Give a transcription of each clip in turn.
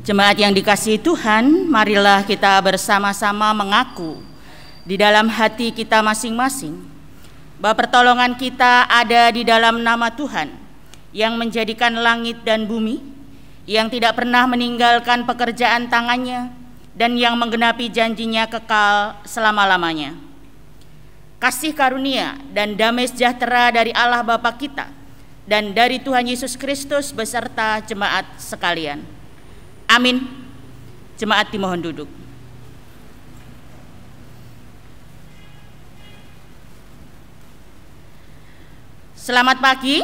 Jemaat yang dikasihi Tuhan, marilah kita bersama-sama mengaku di dalam hati kita masing-masing bahwa pertolongan kita ada di dalam nama Tuhan yang menjadikan langit dan bumi, yang tidak pernah meninggalkan pekerjaan tangannya, dan yang menggenapi janjinya kekal selama-lamanya. Kasih karunia dan damai sejahtera dari Allah Bapa kita dan dari Tuhan Yesus Kristus beserta jemaat sekalian. Amin. Jemaat dimohon duduk. Selamat pagi.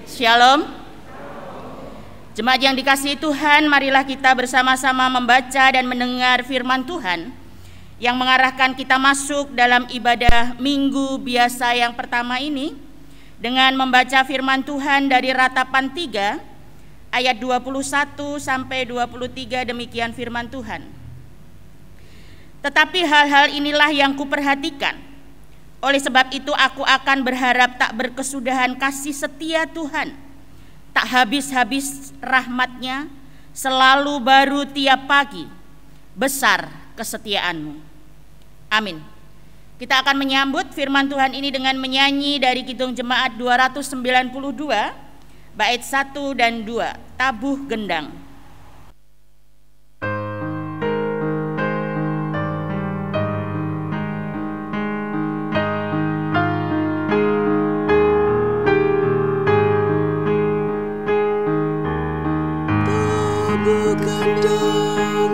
Shalom. Jemaat yang dikasihi Tuhan, marilah kita bersama-sama membaca dan mendengar firman Tuhan yang mengarahkan kita masuk dalam ibadah Minggu Biasa yang pertama ini dengan membaca firman Tuhan dari Ratapan 3 ayat 21 sampai 23. Demikian firman Tuhan. Tetapi hal-hal inilah yang kuperhatikan. Oleh sebab itu aku akan berharap tak berkesudahan kasih setia Tuhan, tak habis-habis rahmat-Nya, selalu baru tiap pagi, besar kesetiaan-Mu. Amin. Kita akan menyambut firman Tuhan ini dengan menyanyi dari Kidung Jemaat 292 bait 1 dan 2, Tabuh Gendang. Tabuh gendang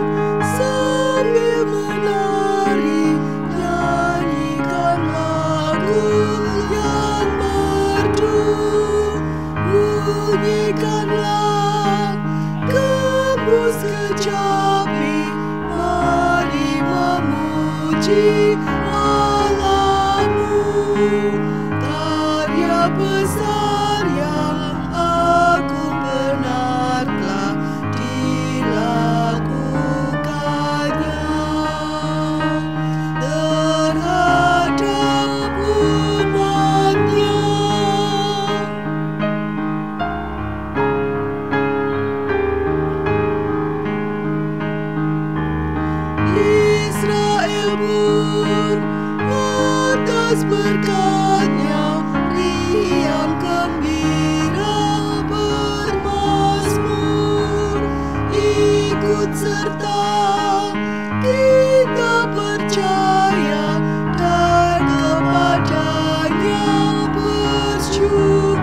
sambil menari, nyanyikan lagu yang merdu. Bunyikanlah gembus kecapi, mari memuji Allah-Mu. Karya besar yang agung benar telah dilakukannya terhadap umat-Nya. Israel pun atas berkat-Nya riang gembira bermazmur. Ikut serta kita percaya dan kepada-Nya bersyukur.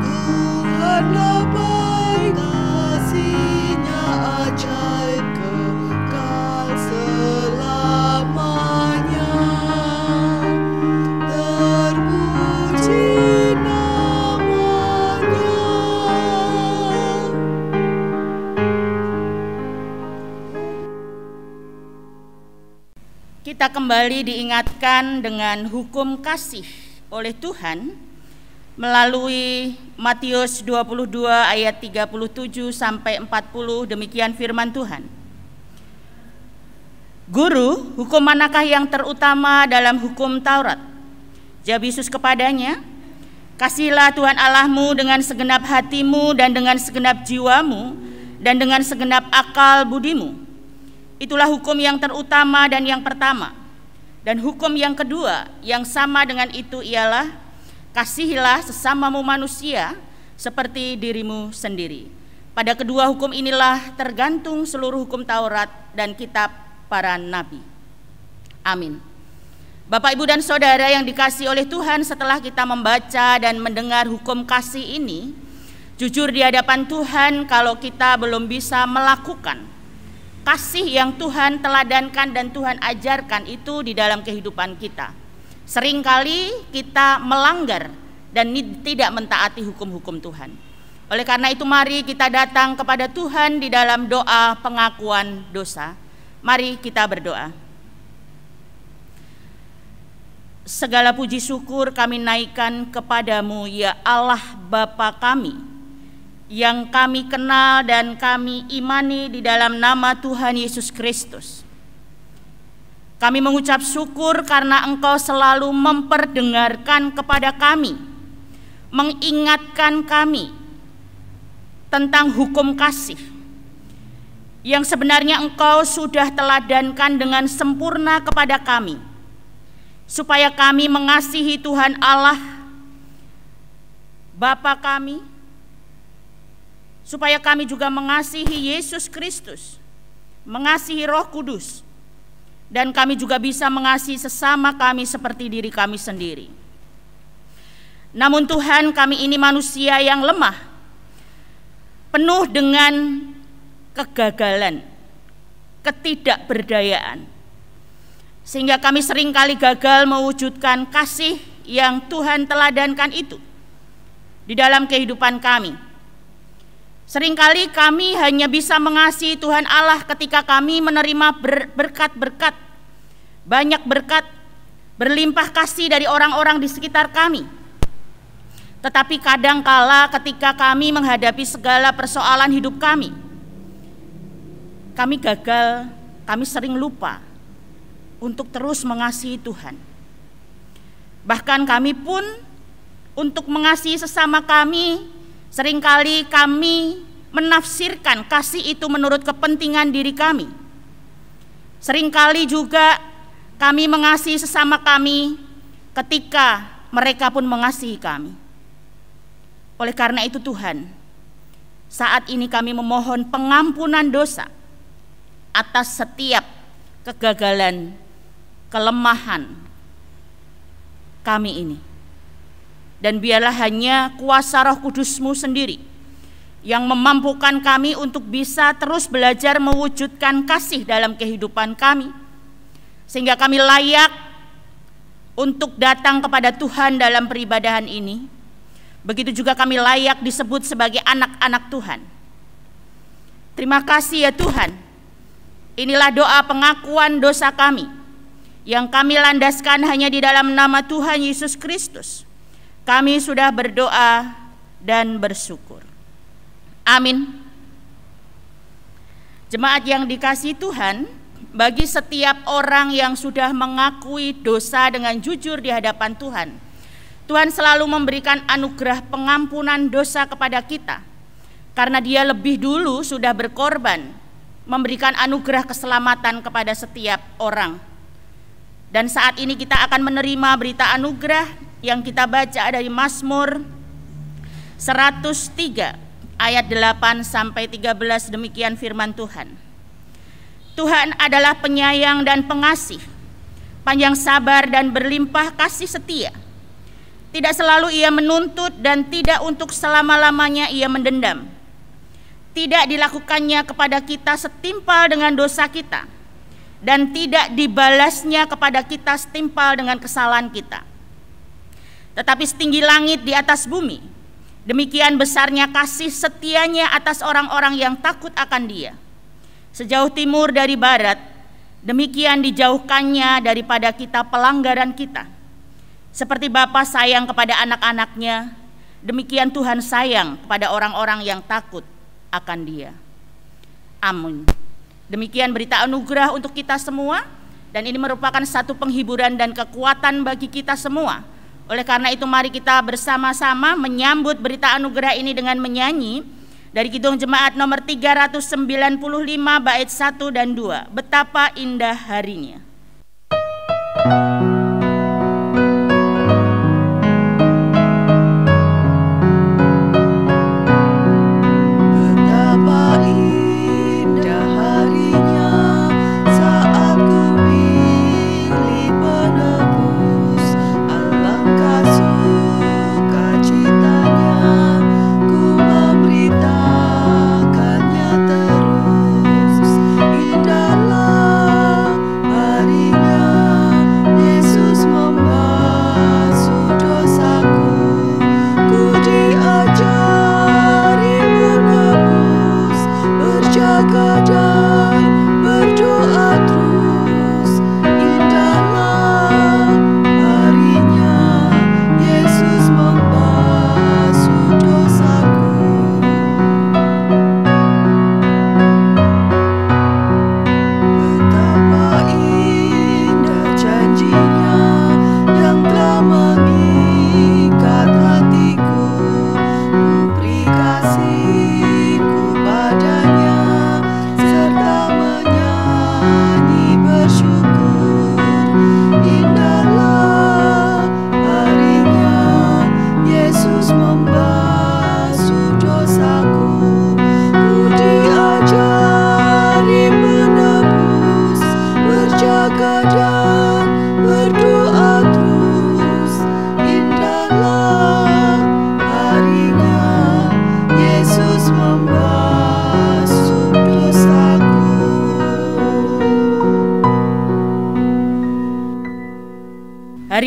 Tuhanlah baik, kasih-Nya ajaib kekal selamanya. Terpuji nama-Nya. Kita kembali diingatkan dengan hukum kasih oleh Tuhan melalui Matius 22 ayat 37 sampai 40. Demikian firman Tuhan. Guru, hukum manakah yang terutama dalam hukum Taurat? Jawab Yesus kepadanya, kasihilah Tuhan Allahmu dengan segenap hatimu dan dengan segenap jiwamu dan dengan segenap akal budimu. Itulah hukum yang terutama dan yang pertama. Dan hukum yang kedua yang sama dengan itu ialah, kasihilah sesamamu manusia seperti dirimu sendiri. Pada kedua hukum inilah tergantung seluruh hukum Taurat dan kitab para nabi. Amin. Bapak, Ibu, dan Saudara yang dikasihi oleh Tuhan, setelah kita membaca dan mendengar hukum kasih ini, jujur di hadapan Tuhan kalau kita belum bisa melakukan kasih yang Tuhan teladankan dan Tuhan ajarkan itu di dalam kehidupan kita. Seringkali kita melanggar dan tidak mentaati hukum-hukum Tuhan. Oleh karena itu mari kita datang kepada Tuhan di dalam doa pengakuan dosa. Mari kita berdoa. Segala puji syukur kami naikkan kepadamu ya Allah Bapa kami, yang kami kenal dan kami imani di dalam nama Tuhan Yesus Kristus. Kami mengucap syukur karena Engkau selalu memperdengarkan kepada kami, mengingatkan kami tentang hukum kasih yang sebenarnya Engkau sudah teladankan dengan sempurna kepada kami, supaya kami mengasihi Tuhan Allah Bapa kami, supaya kami juga mengasihi Yesus Kristus, mengasihi Roh Kudus, dan kami juga bisa mengasihi sesama kami seperti diri kami sendiri. Namun Tuhan, kami ini manusia yang lemah, penuh dengan kegagalan, ketidakberdayaan, sehingga kami seringkali gagal mewujudkan kasih yang Tuhan teladankan itu di dalam kehidupan kami. Seringkali kami hanya bisa mengasihi Tuhan Allah ketika kami menerima berkat-berkat, banyak berkat, berlimpah kasih dari orang-orang di sekitar kami. Tetapi kadangkala ketika kami menghadapi segala persoalan hidup kami gagal, kami sering lupa untuk terus mengasihi Tuhan. Bahkan kami pun untuk mengasihi sesama kami, seringkali kami menafsirkan kasih itu menurut kepentingan diri kami. Seringkali juga kami mengasihi sesama kami ketika mereka pun mengasihi kami. Oleh karena itu Tuhan, saat ini kami memohon pengampunan dosa atas setiap kegagalan, kelemahan kami ini. Dan biarlah hanya kuasa Roh Kudus-Mu sendiri yang memampukan kami untuk bisa terus belajar mewujudkan kasih dalam kehidupan kami, sehingga kami layak untuk datang kepada Tuhan dalam peribadahan ini. Begitu juga kami layak disebut sebagai anak-anak Tuhan. Terima kasih ya Tuhan. Inilah doa pengakuan dosa kami yang kami landaskan hanya di dalam nama Tuhan Yesus Kristus. Kami sudah berdoa dan bersyukur. Amin. Jemaat yang dikasihi Tuhan, bagi setiap orang yang sudah mengakui dosa dengan jujur di hadapan Tuhan, Tuhan selalu memberikan anugerah pengampunan dosa kepada kita, karena Dia lebih dulu sudah berkorban, memberikan anugerah keselamatan kepada setiap orang. Dan saat ini kita akan menerima berita anugerah yang kita baca dari Mazmur 103 ayat 8 sampai 13. Demikian firman Tuhan. Tuhan adalah penyayang dan pengasih, panjang sabar dan berlimpah kasih setia. Tidak selalu Ia menuntut dan tidak untuk selama-lamanya Ia mendendam. Tidak dilakukannya kepada kita setimpal dengan dosa kita, dan tidak dibalasnya kepada kita setimpal dengan kesalahan kita. Tetapi setinggi langit di atas bumi, demikian besarnya kasih setianya atas orang-orang yang takut akan Dia. Sejauh timur dari barat, demikian dijauhkannya daripada kita pelanggaran kita. Seperti Bapa sayang kepada anak-anaknya, demikian Tuhan sayang kepada orang-orang yang takut akan Dia. Amin. Demikian berita anugerah untuk kita semua, dan ini merupakan satu penghiburan dan kekuatan bagi kita semua. Oleh karena itu mari kita bersama-sama menyambut berita anugerah ini dengan menyanyi dari Kidung Jemaat nomor 395 bait 1 dan 2. Betapa indah harinya. Hari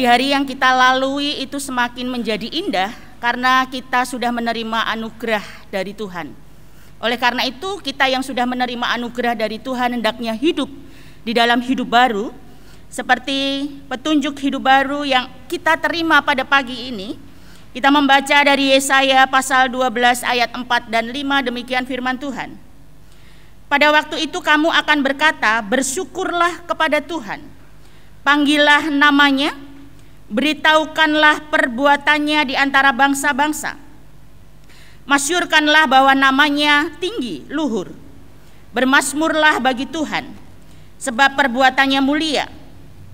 Hari-hari yang kita lalui itu semakin menjadi indah karena kita sudah menerima anugerah dari Tuhan. Oleh karena itu, kita yang sudah menerima anugerah dari Tuhan hendaknya hidup di dalam hidup baru, seperti petunjuk hidup baru yang kita terima pada pagi ini. Kita membaca dari Yesaya pasal 12 ayat 4 dan 5, demikian firman Tuhan. Pada waktu itu kamu akan berkata, bersyukurlah kepada Tuhan, panggillah namanya, beritahukanlah perbuatannya di antara bangsa-bangsa. Masyurkanlah bahwa namanya tinggi, luhur. Bermasmurlah bagi Tuhan, sebab perbuatannya mulia.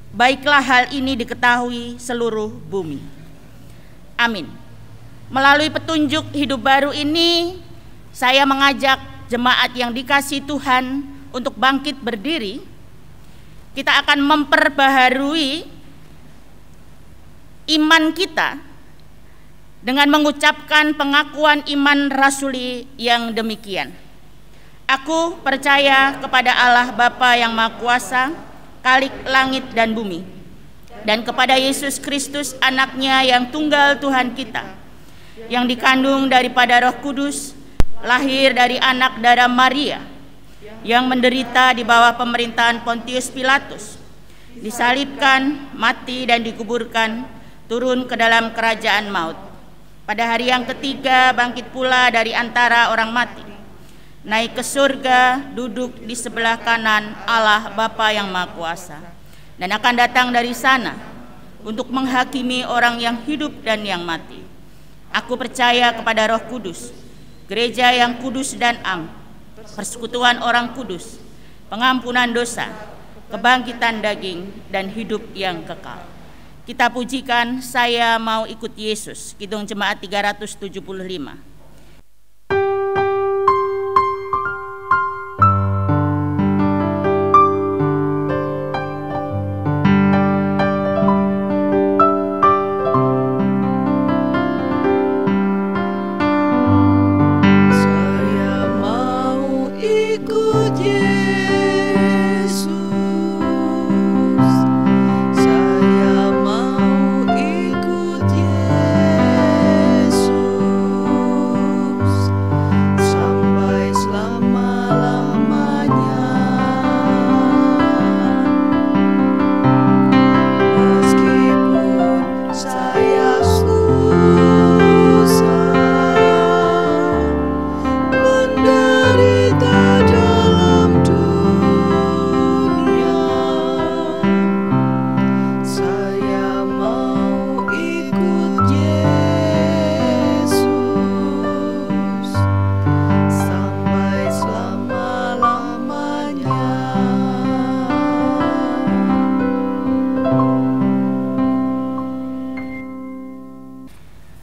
Baiklah hal ini diketahui seluruh bumi. Amin. Melalui petunjuk hidup baru ini, saya mengajak jemaat yang dikasihi Tuhan untuk bangkit berdiri. Kita akan memperbaharui iman kita dengan mengucapkan pengakuan iman rasuli yang demikian. Aku percaya kepada Allah Bapa yang Maha Kuasa, Khalik langit dan bumi, dan kepada Yesus Kristus anaknya yang tunggal Tuhan kita, yang dikandung daripada Roh Kudus, lahir dari anak darah Maria, yang menderita di bawah pemerintahan Pontius Pilatus, disalibkan, mati dan dikuburkan, turun ke dalam kerajaan maut. Pada hari yang ketiga bangkit pula dari antara orang mati, naik ke surga, duduk di sebelah kanan Allah Bapa yang Maha Kuasa, dan akan datang dari sana untuk menghakimi orang yang hidup dan yang mati. Aku percaya kepada Roh Kudus, gereja yang kudus dan am, persekutuan orang kudus, pengampunan dosa, kebangkitan daging, dan hidup yang kekal. Kita pujikan Saya Mau Ikut Yesus, Kidung Jemaat 375.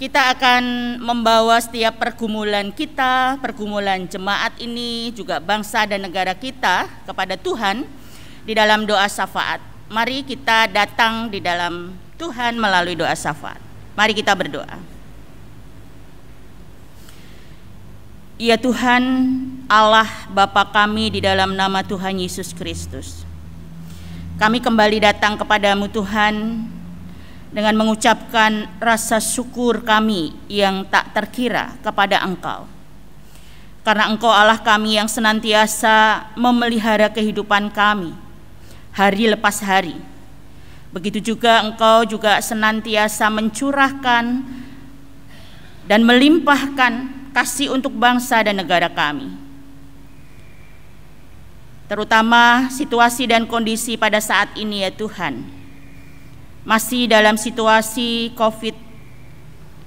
Kita akan membawa setiap pergumulan kita, pergumulan jemaat ini, juga bangsa dan negara kita kepada Tuhan di dalam doa syafaat. Mari kita datang di dalam Tuhan melalui doa syafaat. Mari kita berdoa. Ya Tuhan, Allah Bapa kami, di dalam nama Tuhan Yesus Kristus, kami kembali datang kepadamu Tuhan, dengan mengucapkan rasa syukur kami yang tak terkira kepada Engkau. Karena Engkau Allah kami yang senantiasa memelihara kehidupan kami hari lepas hari. Begitu juga Engkau juga senantiasa mencurahkan dan melimpahkan kasih untuk bangsa dan negara kami. Terutama situasi dan kondisi pada saat ini ya Tuhan, masih dalam situasi COVID,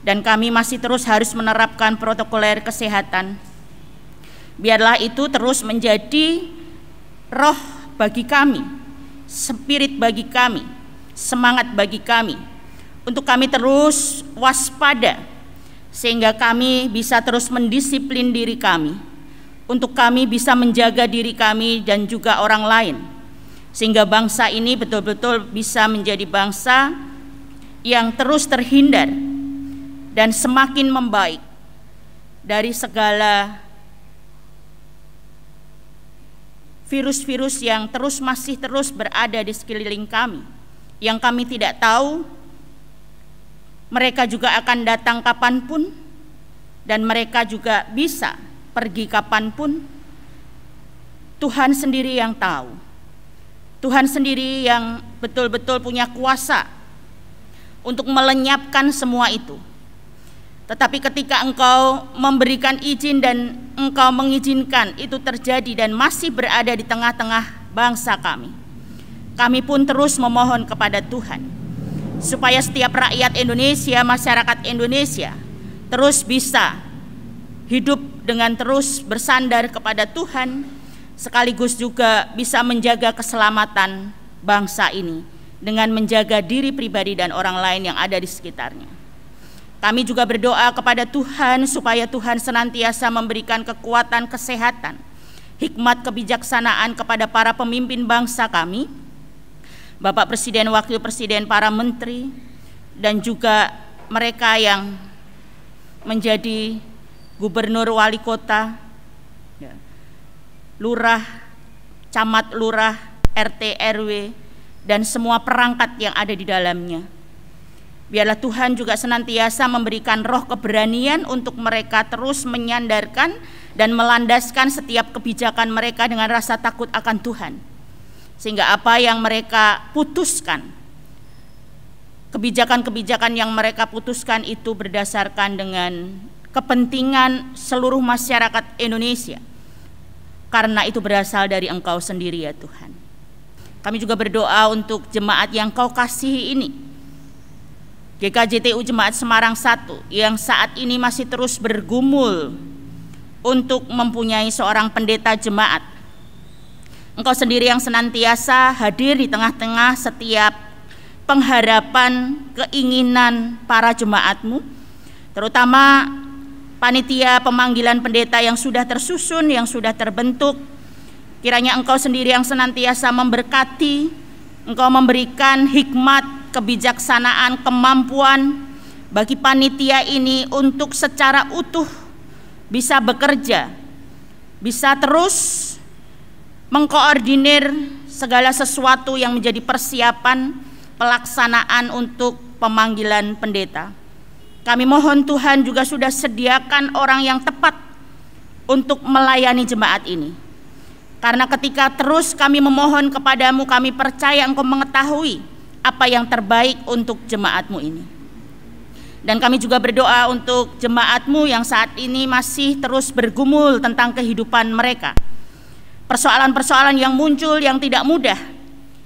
dan kami masih terus harus menerapkan protokoler kesehatan. Biarlah itu terus menjadi roh bagi kami, spirit bagi kami, semangat bagi kami, untuk kami terus waspada, sehingga kami bisa terus mendisiplin diri kami, untuk kami bisa menjaga diri kami dan juga orang lain, sehingga bangsa ini betul-betul bisa menjadi bangsa yang terus terhindar dan semakin membaik dari segala virus-virus yang masih terus berada di sekeliling kami, yang kami tidak tahu Mereka juga akan datang kapanpun, dan mereka juga bisa pergi kapanpun. Tuhan sendiri yang tahu. Tuhan sendiri yang betul-betul punya kuasa untuk melenyapkan semua itu. Tetapi ketika engkau memberikan izin dan engkau mengizinkan itu terjadi dan masih berada di tengah-tengah bangsa kami, kami pun terus memohon kepada Tuhan supaya setiap rakyat Indonesia, masyarakat Indonesia terus bisa hidup dengan terus bersandar kepada Tuhan, sekaligus juga bisa menjaga keselamatan bangsa ini dengan menjaga diri pribadi dan orang lain yang ada di sekitarnya. Kami juga berdoa kepada Tuhan supaya Tuhan senantiasa memberikan kekuatan, kesehatan, hikmat, kebijaksanaan kepada para pemimpin bangsa kami, Bapak Presiden, Wakil Presiden, para menteri, dan juga mereka yang menjadi gubernur, wali kota, lurah, camat lurah, RT, RW, dan semua perangkat yang ada di dalamnya. Biarlah Tuhan juga senantiasa memberikan roh keberanian untuk mereka terus menyandarkan dan melandaskan setiap kebijakan mereka dengan rasa takut akan Tuhan. Sehingga apa yang mereka putuskan, kebijakan-kebijakan yang mereka putuskan itu berdasarkan dengan kepentingan seluruh masyarakat Indonesia. Karena itu berasal dari Engkau sendiri ya Tuhan. Kami juga berdoa untuk jemaat yang Kau kasihi ini, GKJTU Jemaat Semarang 1, yang saat ini masih terus bergumul untuk mempunyai seorang pendeta jemaat. Engkau sendiri yang senantiasa hadir di tengah-tengah setiap pengharapan, keinginan para jemaat-Mu, terutama panitia pemanggilan pendeta yang sudah tersusun, yang sudah terbentuk. Kiranya Engkau sendiri yang senantiasa memberkati, Engkau memberikan hikmat, kebijaksanaan, kemampuan bagi panitia ini untuk secara utuh bisa bekerja, bisa terus mengkoordinir segala sesuatu yang menjadi persiapan pelaksanaan untuk pemanggilan pendeta. Kami mohon Tuhan juga sudah sediakan orang yang tepat untuk melayani jemaat ini. Karena ketika terus kami memohon kepadamu, kami percaya Engkau mengetahui apa yang terbaik untuk jemaat-Mu ini. Dan kami juga berdoa untuk jemaat-Mu yang saat ini masih terus bergumul tentang kehidupan mereka. Persoalan-persoalan yang muncul yang tidak mudah.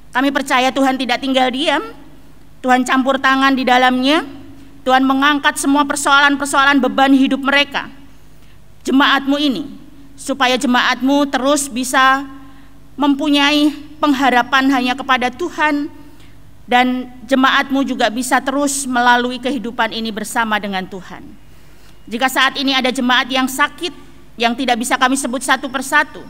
Kami percaya Tuhan tidak tinggal diam. Tuhan campur tangan di dalamnya. Tuhan mengangkat semua persoalan-persoalan beban hidup mereka, jemaat-Mu ini, supaya jemaat-Mu terus bisa mempunyai pengharapan hanya kepada Tuhan, dan jemaat-Mu juga bisa terus melalui kehidupan ini bersama dengan Tuhan. Jika saat ini ada jemaat yang sakit, yang tidak bisa kami sebut satu persatu,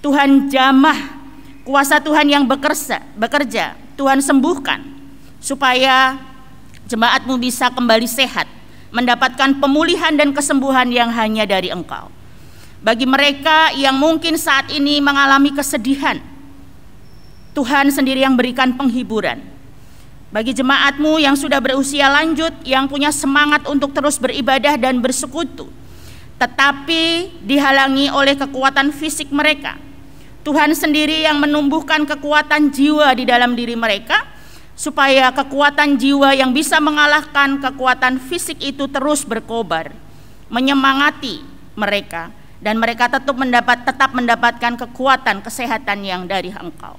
Tuhan jamah kuasa Tuhan yang bekerja, Tuhan sembuhkan, supaya jemaat-Mu bisa kembali sehat, mendapatkan pemulihan dan kesembuhan yang hanya dari Engkau. Bagi mereka yang mungkin saat ini mengalami kesedihan, Tuhan sendiri yang berikan penghiburan. Bagi jemaat-Mu yang sudah berusia lanjut, yang punya semangat untuk terus beribadah dan bersekutu, tetapi dihalangi oleh kekuatan fisik mereka, Tuhan sendiri yang menumbuhkan kekuatan jiwa di dalam diri mereka, supaya kekuatan jiwa yang bisa mengalahkan kekuatan fisik itu terus berkobar, menyemangati mereka, dan mereka tetap mendapatkan kekuatan kesehatan yang dari Engkau.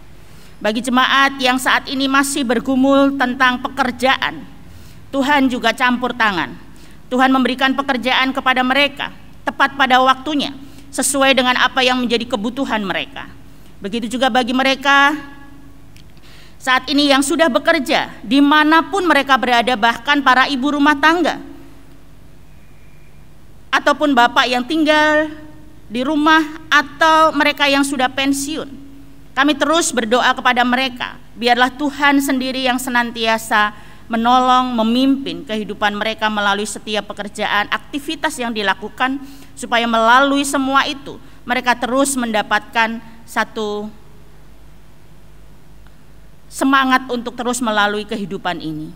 Bagi jemaat yang saat ini masih bergumul tentang pekerjaan, Tuhan juga campur tangan. Tuhan memberikan pekerjaan kepada mereka tepat pada waktunya, sesuai dengan apa yang menjadi kebutuhan mereka. Begitu juga bagi mereka saat ini yang sudah bekerja dimanapun mereka berada, bahkan para ibu rumah tangga ataupun bapak yang tinggal di rumah, atau mereka yang sudah pensiun. Kami terus berdoa kepada mereka, biarlah Tuhan sendiri yang senantiasa menolong, memimpin kehidupan mereka melalui setiap pekerjaan, aktivitas yang dilakukan, supaya melalui semua itu mereka terus mendapatkan satu semangat untuk terus melalui kehidupan ini.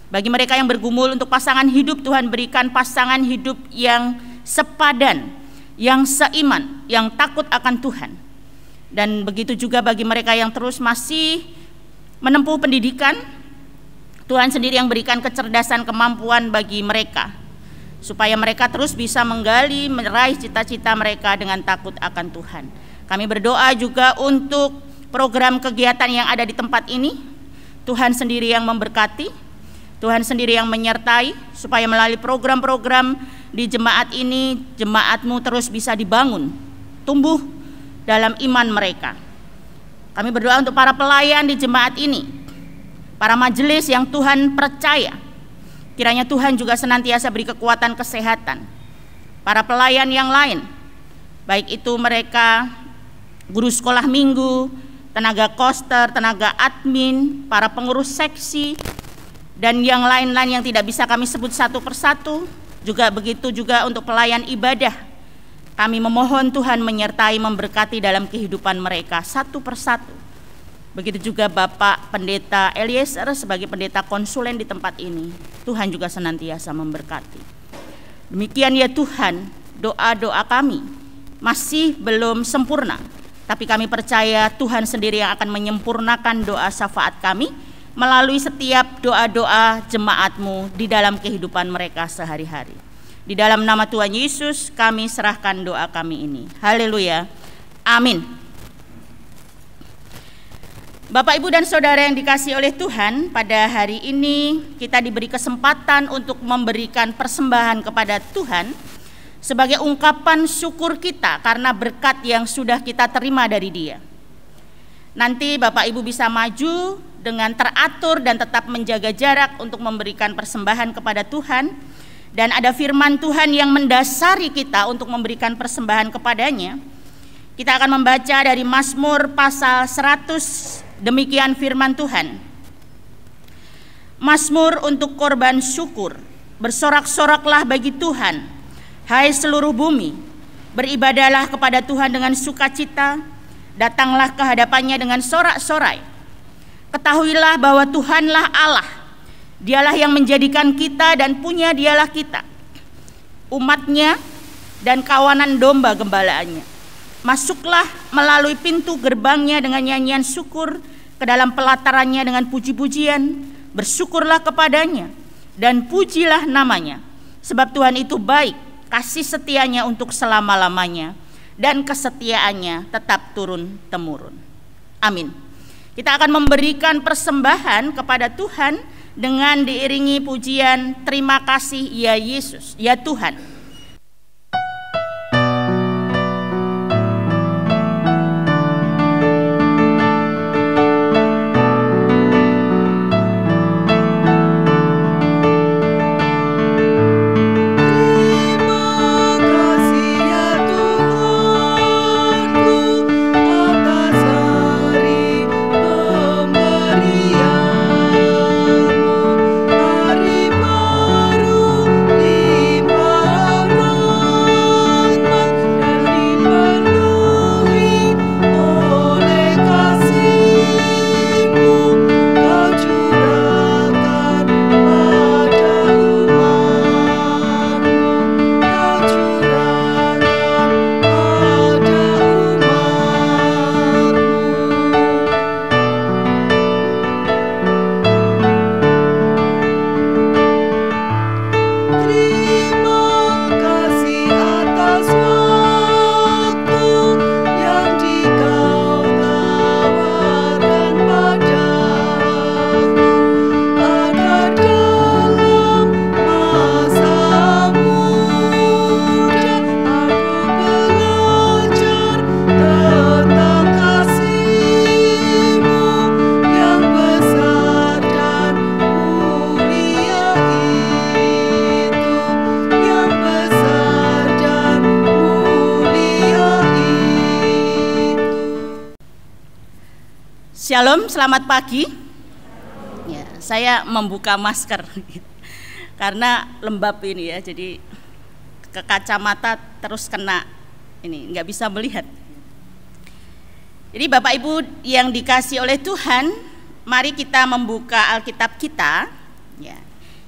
Bagi mereka yang bergumul untuk pasangan hidup, Tuhan berikan pasangan hidup yang sepadan, yang seiman, yang takut akan Tuhan. Dan begitu juga bagi mereka yang terus masih menempuh pendidikan, Tuhan sendiri yang berikan kecerdasan, kemampuan bagi mereka, supaya mereka terus bisa menggali, meraih cita-cita mereka dengan takut akan Tuhan. Kami berdoa juga untuk program kegiatan yang ada di tempat ini. Tuhan sendiri yang memberkati, Tuhan sendiri yang menyertai, supaya melalui program-program di jemaat ini, jemaat-Mu terus bisa dibangun, tumbuh dalam iman mereka. Kami berdoa untuk para pelayan di jemaat ini, para majelis yang Tuhan percaya. Kiranya Tuhan juga senantiasa beri kekuatan kesehatan. Para pelayan yang lain, baik itu mereka guru sekolah minggu, tenaga koster, tenaga admin, para pengurus seksi, dan yang lain-lain yang tidak bisa kami sebut satu persatu, juga begitu juga untuk pelayan ibadah. Kami memohon Tuhan menyertai, memberkati dalam kehidupan mereka satu persatu. Begitu juga Bapak Pendeta Eliezer sebagai pendeta konsulen di tempat ini. Tuhan juga senantiasa memberkati. Demikian ya Tuhan, doa-doa kami masih belum sempurna, tapi kami percaya Tuhan sendiri yang akan menyempurnakan doa syafaat kami melalui setiap doa-doa jemaat-Mu di dalam kehidupan mereka sehari-hari. Di dalam nama Tuhan Yesus kami serahkan doa kami ini. Haleluya. Amin. Bapak, Ibu, dan Saudara yang dikasihi oleh Tuhan, pada hari ini kita diberi kesempatan untuk memberikan persembahan kepada Tuhan sebagai ungkapan syukur kita karena berkat yang sudah kita terima dari Dia. Nanti Bapak Ibu bisa maju dengan teratur dan tetap menjaga jarak untuk memberikan persembahan kepada Tuhan. Dan ada firman Tuhan yang mendasari kita untuk memberikan persembahan kepadanya. Kita akan membaca dari Mazmur pasal 100. Demikian firman Tuhan. Mazmur untuk korban syukur. Bersorak-soraklah bagi Tuhan, hai seluruh bumi. Beribadahlah kepada Tuhan dengan sukacita. Datanglah ke hadapannya dengan sorak-sorai. Ketahuilah bahwa Tuhanlah Allah. Dialah yang menjadikan kita dan punya Dialah kita, umatnya dan kawanan domba gembalaannya. Masuklah melalui pintu gerbangnya dengan nyanyian syukur, ke dalam pelatarannya dengan puji-pujian. Bersyukurlah kepadanya dan pujilah namanya. Sebab Tuhan itu baik, kasih setianya untuk selama-lamanya, dan kesetiaannya tetap turun-temurun. Amin. Kita akan memberikan persembahan kepada Tuhan dengan diiringi pujian terima kasih ya Yesus, ya Tuhan. Shalom, selamat pagi. Ya, saya membuka masker karena lembab ini ya, jadi ke kacamata terus kena ini, nggak bisa melihat. Jadi Bapak Ibu yang dikasihi oleh Tuhan, mari kita membuka Alkitab kita. Ya.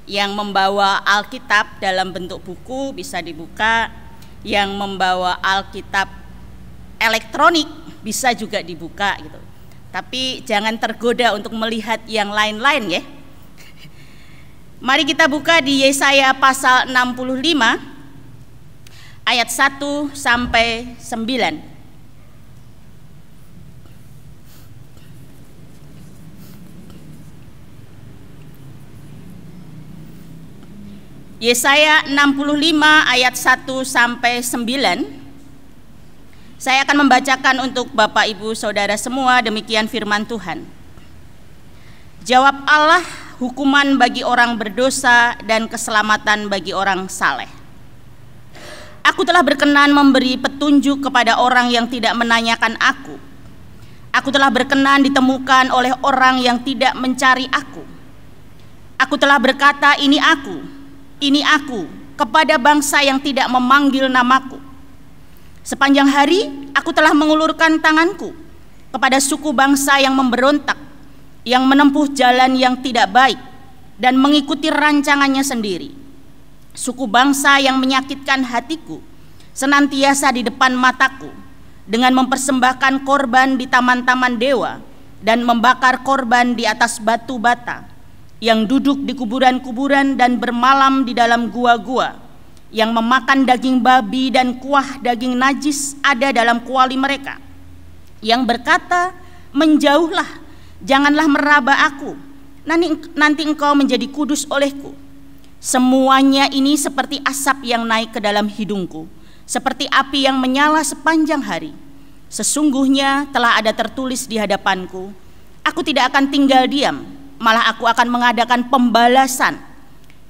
Yang membawa Alkitab dalam bentuk buku bisa dibuka, yang membawa Alkitab elektronik bisa juga dibuka gitu. Tapi jangan tergoda untuk melihat yang lain-lain ya. Mari kita buka di Yesaya pasal 65 ayat 1 sampai 9. Yesaya 65 ayat 1 sampai 9. Saya akan membacakan untuk Bapak Ibu Saudara semua, demikian firman Tuhan. Jawab Allah, hukuman bagi orang berdosa dan keselamatan bagi orang saleh. Aku telah berkenan memberi petunjuk kepada orang yang tidak menanyakan aku. Aku telah berkenan ditemukan oleh orang yang tidak mencari aku. Aku telah berkata, ini aku, kepada bangsa yang tidak memanggil namaku. Sepanjang hari aku telah mengulurkan tanganku kepada suku bangsa yang memberontak, yang menempuh jalan yang tidak baik dan mengikuti rancangannya sendiri. Suku bangsa yang menyakitkan hatiku senantiasa di depan mataku dengan mempersembahkan korban di taman-taman dewa dan membakar korban di atas batu bata, yang duduk di kuburan-kuburan dan bermalam di dalam gua-gua, yang memakan daging babi dan kuah daging najis ada dalam kuali mereka, yang berkata, menjauhlah, janganlah meraba aku, nanti engkau menjadi kudus olehku. Semuanya ini seperti asap yang naik ke dalam hidungku, seperti api yang menyala sepanjang hari. Sesungguhnya telah ada tertulis di hadapanku, aku tidak akan tinggal diam, malah aku akan mengadakan pembalasan.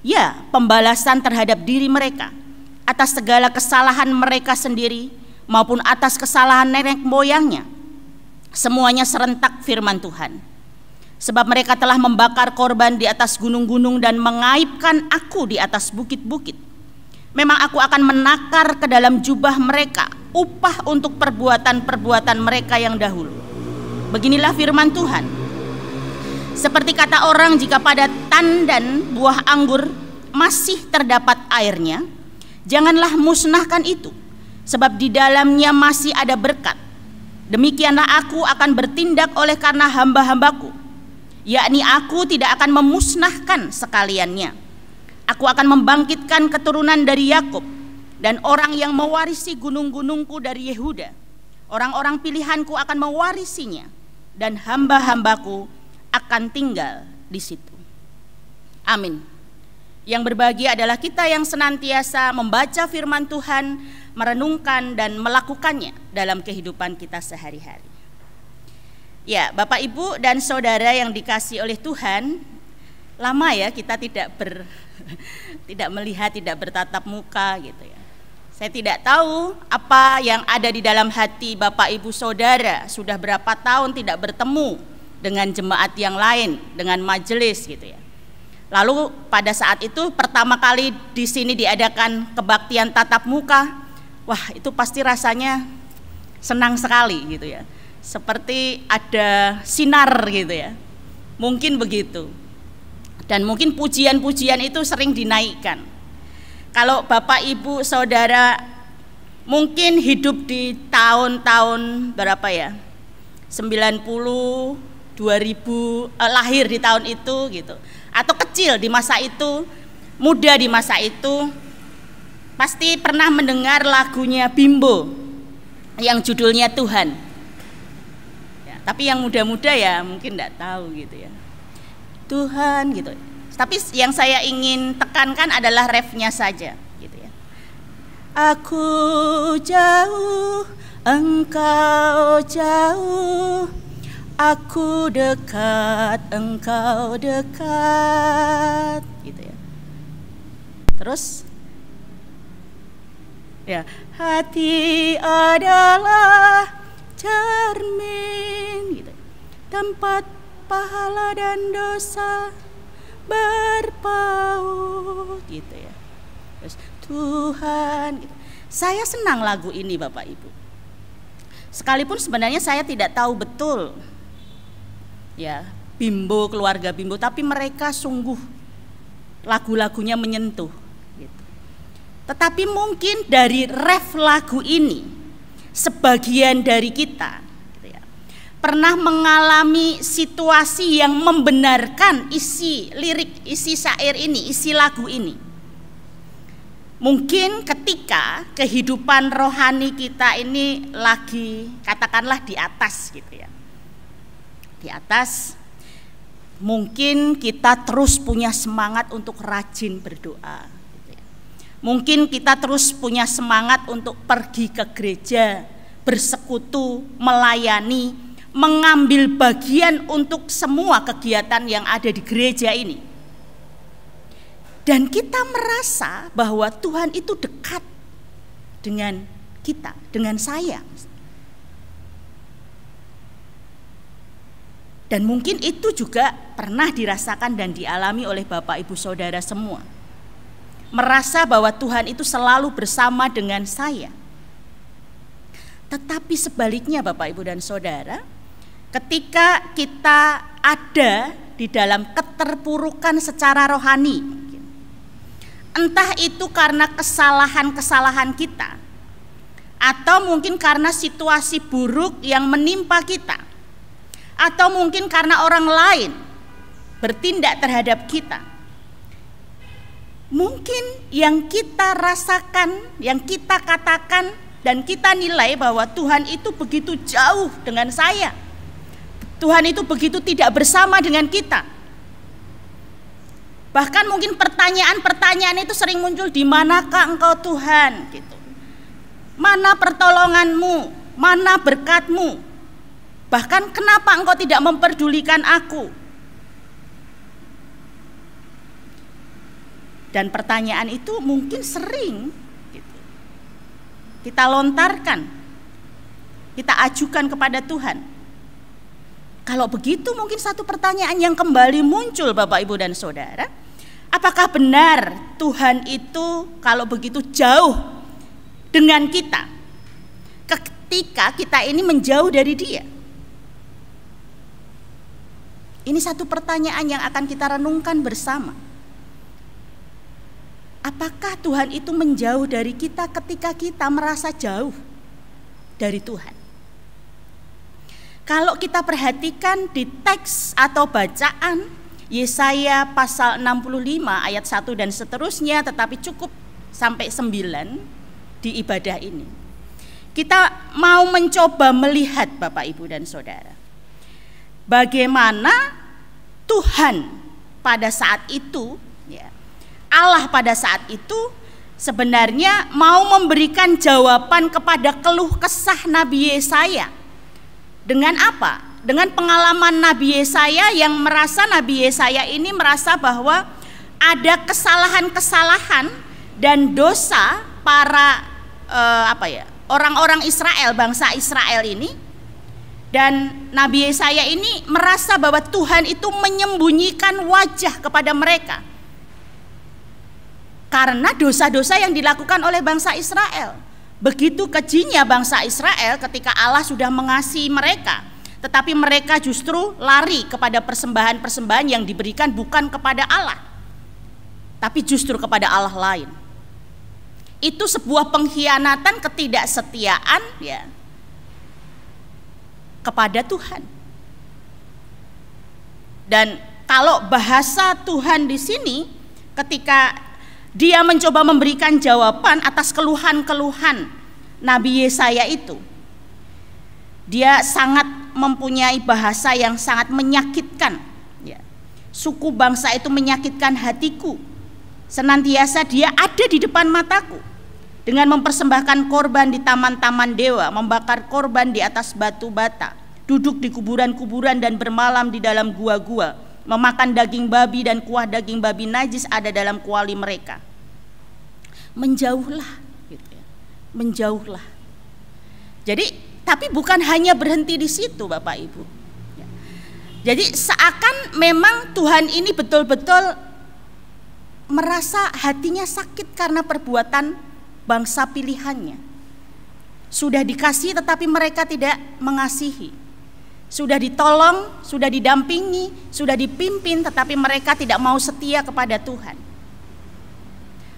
Ya, pembalasan terhadap diri mereka atas segala kesalahan mereka sendiri maupun atas kesalahan nenek moyangnya. Semuanya serentak firman Tuhan. Sebab mereka telah membakar korban di atas gunung-gunung dan mengaibkan aku di atas bukit-bukit. Memang aku akan menakar ke dalam jubah mereka upah untuk perbuatan-perbuatan mereka yang dahulu. Beginilah firman Tuhan. Seperti kata orang, jika pada tandan buah anggur masih terdapat airnya, janganlah musnahkan itu, sebab di dalamnya masih ada berkat. Demikianlah aku akan bertindak oleh karena hamba-hambaku, yakni aku tidak akan memusnahkan sekaliannya. Aku akan membangkitkan keturunan dari Yakub dan orang yang mewarisi gunung-gunungku dari Yehuda. Orang-orang pilihanku akan mewarisinya dan hamba-hambaku akan tinggal di situ. Amin. Yang berbahagia adalah kita yang senantiasa membaca firman Tuhan, merenungkan dan melakukannya dalam kehidupan kita sehari-hari. Ya, Bapak Ibu dan Saudara yang dikasihi oleh Tuhan, lama ya kita tidak melihat, tidak bertatap muka gitu ya. Saya tidak tahu apa yang ada di dalam hati Bapak Ibu Saudara, sudah berapa tahun tidak bertemu dengan jemaat yang lain, dengan majelis gitu ya. Lalu pada saat itu pertama kali di sini diadakan kebaktian tatap muka, wah itu pasti rasanya senang sekali gitu ya. Seperti ada sinar gitu ya. Mungkin begitu. Dan mungkin pujian-pujian itu sering dinaikkan. Kalau Bapak Ibu Saudara mungkin hidup di tahun-tahun berapa ya? 90, 2000, lahir di tahun itu gitu, atau kecil di masa itu, muda di masa itu, pasti pernah mendengar lagunya Bimbo yang judulnya Tuhan ya, tapi yang muda-muda ya mungkin tidak tahu gitu ya, Tuhan gitu. Tapi yang saya ingin tekankan adalah refnya saja gitu ya. Aku jauh, engkau jauh, aku dekat, engkau dekat, gitu ya. Terus, ya, hati adalah cermin, gitu. Tempat pahala dan dosa berpaut, gitu ya. Terus Tuhan, gitu. Saya senang lagu ini Bapak Ibu. Sekalipun sebenarnya saya tidak tahu betul ya Bimbo, keluarga Bimbo, tapi mereka sungguh lagu-lagunya menyentuh. Gitu. Tetapi mungkin dari ref lagu ini, sebagian dari kita gitu ya, pernah mengalami situasi yang membenarkan isi lirik, isi syair ini, isi lagu ini. Mungkin ketika kehidupan rohani kita ini lagi katakanlah di atas gitu ya. Di atas, mungkin kita terus punya semangat untuk rajin berdoa gitu ya. Mungkin kita terus punya semangat untuk pergi ke gereja, bersekutu, melayani, mengambil bagian untuk semua kegiatan yang ada di gereja ini. Dan kita merasa bahwa Tuhan itu dekat dengan kita, dengan saya. Dan mungkin itu juga pernah dirasakan dan dialami oleh Bapak Ibu Saudara semua. Merasa bahwa Tuhan itu selalu bersama dengan saya. Tetapi sebaliknya Bapak Ibu dan Saudara, ketika kita ada di dalam keterpurukan secara rohani, entah itu karena kesalahan-kesalahan kita, atau mungkin karena situasi buruk yang menimpa kita, atau mungkin karena orang lain bertindak terhadap kita. Mungkin yang kita rasakan, yang kita katakan, dan kita nilai bahwa Tuhan itu begitu jauh dengan saya. Tuhan itu begitu tidak bersama dengan kita. Bahkan mungkin pertanyaan-pertanyaan itu sering muncul, di manakah engkau Tuhan? Gitu. Mana pertolonganmu? Mana berkatmu? Bahkan kenapa engkau tidak memperdulikan aku? Dan pertanyaan itu mungkin sering gitu, kita lontarkan, kita ajukan kepada Tuhan. Kalau begitu mungkin satu pertanyaan yang kembali muncul Bapak Ibu dan Saudara, apakah benar Tuhan itu kalau begitu jauh dengan kita ketika kita ini menjauh dari Dia? Ini satu pertanyaan yang akan kita renungkan bersama. Apakah Tuhan itu menjauh dari kita ketika kita merasa jauh dari Tuhan? Kalau kita perhatikan di teks atau bacaan Yesaya pasal 65 ayat 1 dan seterusnya, tetapi cukup sampai 9 di ibadah ini, kita mau mencoba melihat Bapak Ibu dan Saudara, bagaimana Tuhan pada saat itu, ya, Allah pada saat itu sebenarnya mau memberikan jawaban kepada keluh kesah Nabi Yesaya. Dengan apa? Dengan pengalaman Nabi Yesaya yang merasa Nabi Yesaya ini merasa bahwa ada kesalahan-kesalahan dan dosa para orang-orang Israel, bangsa Israel ini. Dan Nabi Yesaya ini merasa bahwa Tuhan itu menyembunyikan wajah kepada mereka karena dosa-dosa yang dilakukan oleh bangsa Israel. Begitu kejinya bangsa Israel ketika Allah sudah mengasihi mereka, tetapi mereka justru lari kepada persembahan-persembahan yang diberikan bukan kepada Allah, tapi justru kepada Allah lain. Itu sebuah pengkhianatan, ketidaksetiaan ya kepada Tuhan. Dan kalau bahasa Tuhan di sini, ketika Dia mencoba memberikan jawaban atas keluhan-keluhan Nabi Yesaya itu, Dia sangat mempunyai bahasa yang sangat menyakitkan. Ya. Suku bangsa itu menyakitkan hatiku. Senantiasa dia ada di depan mataku, dengan mempersembahkan korban di taman-taman dewa, membakar korban di atas batu bata, duduk di kuburan-kuburan dan bermalam di dalam gua-gua, memakan daging babi dan kuah daging babi najis ada dalam kuali mereka. Menjauhlah gitu ya. Menjauhlah. Jadi tapi bukan hanya berhenti di situ Bapak Ibu ya. Jadi seakan memang Tuhan ini betul-betul merasa hatinya sakit karena perbuatan bangsa pilihannya. Sudah dikasih tetapi mereka tidak mengasihi. Sudah ditolong, sudah didampingi, sudah dipimpin, tetapi mereka tidak mau setia kepada Tuhan.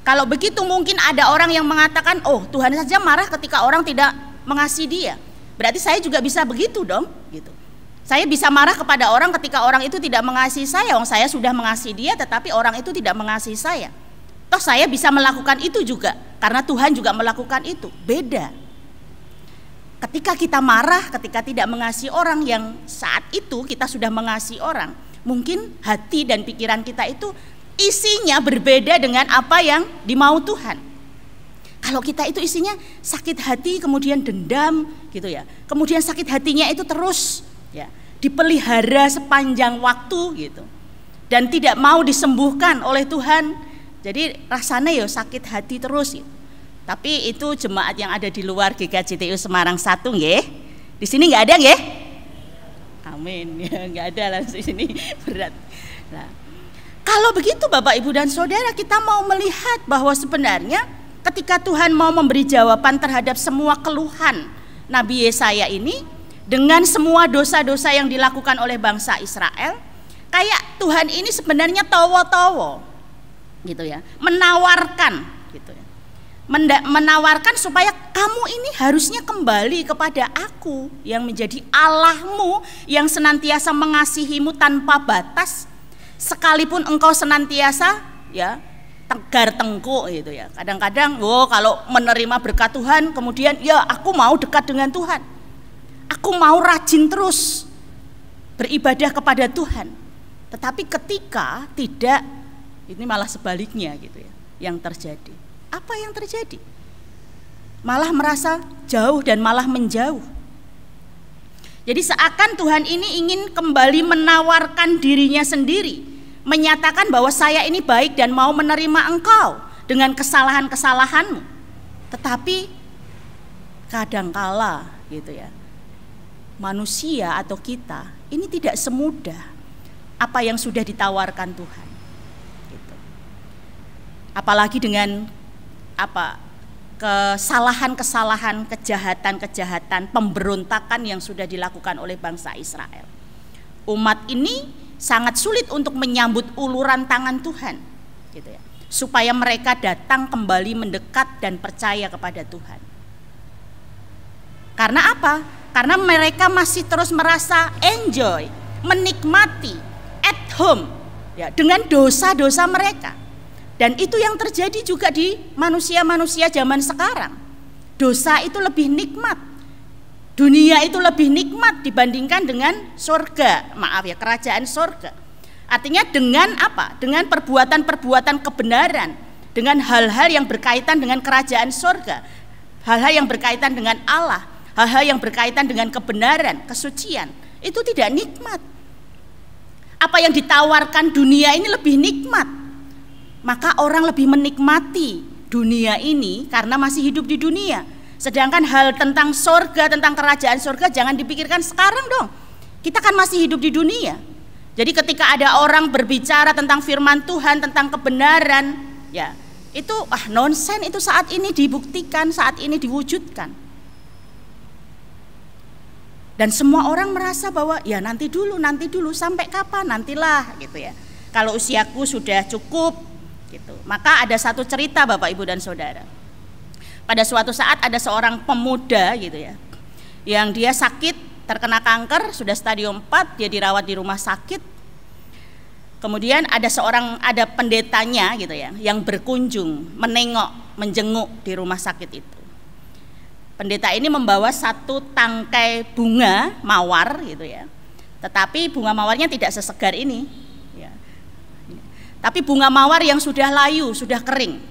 Kalau begitu mungkin ada orang yang mengatakan, oh Tuhan saja marah ketika orang tidak mengasihi dia. Berarti saya juga bisa begitu dong, gitu. Saya bisa marah kepada orang ketika orang itu tidak mengasihi saya. Saya sudah mengasihi dia tetapi orang itu tidak mengasihi saya. Toh saya bisa melakukan itu juga karena Tuhan juga melakukan itu. Beda. Ketika kita marah, ketika tidak mengasihi orang yang saat itu kita sudah mengasihi orang, mungkin hati dan pikiran kita itu isinya berbeda dengan apa yang dimau Tuhan. Kalau kita itu isinya sakit hati, kemudian dendam gitu ya. Kemudian sakit hatinya itu terus ya, dipelihara sepanjang waktu gitu. Dan tidak mau disembuhkan oleh Tuhan. Jadi rasanya ya sakit hati terus gitu. Tapi itu jemaat yang ada di luar GKJTU Semarang 1 nggih. Di sini enggak ada nggih? Amin. Ya enggak ada lah di sini berat. Nah, kalau begitu Bapak Ibu dan Saudara, kita mau melihat bahwa sebenarnya ketika Tuhan mau memberi jawaban terhadap semua keluhan Nabi Yesaya ini dengan semua dosa-dosa yang dilakukan oleh bangsa Israel, kayak Tuhan ini sebenarnya towo-towo gitu ya, menawarkan gitu ya. Menawarkan supaya kamu ini harusnya kembali kepada aku yang menjadi Allahmu, yang senantiasa mengasihimu tanpa batas, sekalipun engkau senantiasa ya tegar tengkuk gitu ya. Kadang-kadang kalau menerima berkat Tuhan kemudian ya aku mau dekat dengan Tuhan, aku mau rajin terus beribadah kepada Tuhan. Tetapi ketika tidak, ini malah sebaliknya gitu ya yang terjadi. Apa yang terjadi? Malah merasa jauh dan malah menjauh. Jadi seakan Tuhan ini ingin kembali menawarkan dirinya sendiri, menyatakan bahwa saya ini baik dan mau menerima engkau dengan kesalahan-kesalahanmu. Tetapi kadangkala gitu ya, manusia atau kita ini tidak semudah apa yang sudah ditawarkan Tuhan gitu. Apalagi dengan kesalahan-kesalahan, kejahatan-kejahatan, pemberontakan yang sudah dilakukan oleh bangsa Israel. Umat ini sangat sulit untuk menyambut uluran tangan Tuhan gitu ya, supaya mereka datang kembali mendekat dan percaya kepada Tuhan. Karena apa? Karena mereka masih terus merasa enjoy, menikmati, at home ya, dengan dosa-dosa mereka. Dan itu yang terjadi juga di manusia-manusia zaman sekarang. Dosa itu lebih nikmat, dunia itu lebih nikmat dibandingkan dengan surga, kerajaan surga. Artinya dengan apa? Dengan perbuatan-perbuatan kebenaran, dengan hal-hal yang berkaitan dengan kerajaan surga, hal-hal yang berkaitan dengan Allah, hal-hal yang berkaitan dengan kebenaran, kesucian, itu tidak nikmat. Apa yang ditawarkan dunia ini lebih nikmat. Maka orang lebih menikmati dunia ini karena masih hidup di dunia. Sedangkan hal tentang surga, tentang kerajaan surga jangan dipikirkan sekarang dong. Kita kan masih hidup di dunia. Jadi ketika ada orang berbicara tentang firman Tuhan, tentang kebenaran, ya itu nonsen, itu saat ini dibuktikan, saat ini diwujudkan. Dan semua orang merasa bahwa ya nanti dulu, sampai kapan, nantilah gitu ya. Kalau usiaku sudah cukup gitu. Maka ada satu cerita Bapak Ibu dan Saudara. Pada suatu saat ada seorang pemuda gitu ya, yang dia sakit, terkena kanker, sudah stadium 4, dia dirawat di rumah sakit. Kemudian ada pendetanya gitu ya, yang berkunjung, menengok, menjenguk di rumah sakit itu. Pendeta ini membawa satu tangkai bunga mawar gitu ya. Tetapi bunga mawarnya tidak sesegar ini. Tapi bunga mawar yang sudah layu, sudah kering.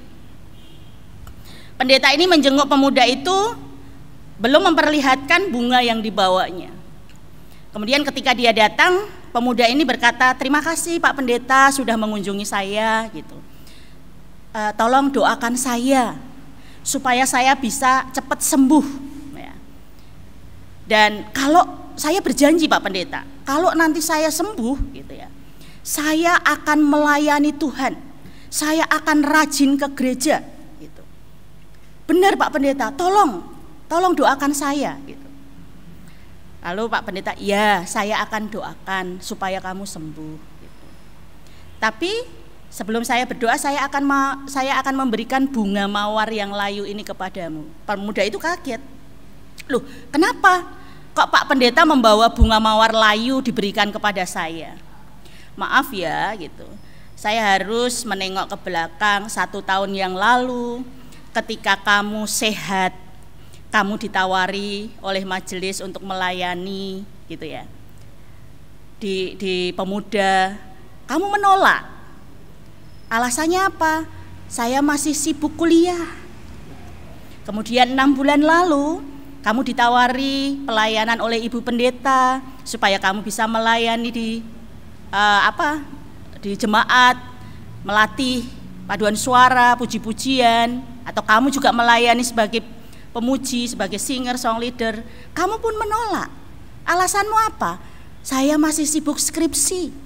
Pendeta ini menjenguk pemuda itu, belum memperlihatkan bunga yang dibawanya. Kemudian ketika dia datang, pemuda ini berkata, terima kasih Pak Pendeta sudah mengunjungi saya gitu. Tolong doakan saya supaya saya bisa cepat sembuh ya. Dan kalau saya berjanji Pak Pendeta, kalau nanti saya sembuh gitu ya, saya akan melayani Tuhan, saya akan rajin ke gereja gitu. Benar Pak Pendeta, tolong doakan saya gitu. Lalu Pak Pendeta, ya saya akan doakan supaya kamu sembuh gitu. Tapi Sebelum saya berdoa, saya akan memberikan bunga mawar yang layu ini kepadamu. Pemuda itu kaget. Loh, kenapa kok Pak Pendeta membawa bunga mawar layu diberikan kepada saya? Maaf ya gitu. Saya harus menengok ke belakang 1 tahun yang lalu ketika kamu sehat, kamu ditawari oleh majelis untuk melayani gitu ya. Di pemuda, kamu menolak. Alasannya apa? Saya masih sibuk kuliah. Kemudian 6 bulan lalu kamu ditawari pelayanan oleh Ibu Pendeta supaya kamu bisa melayani di jemaat, melatih paduan suara, puji-pujian, atau kamu juga melayani sebagai pemuji, sebagai singer, song leader. Kamu pun menolak. Alasanmu apa? Saya masih sibuk skripsi.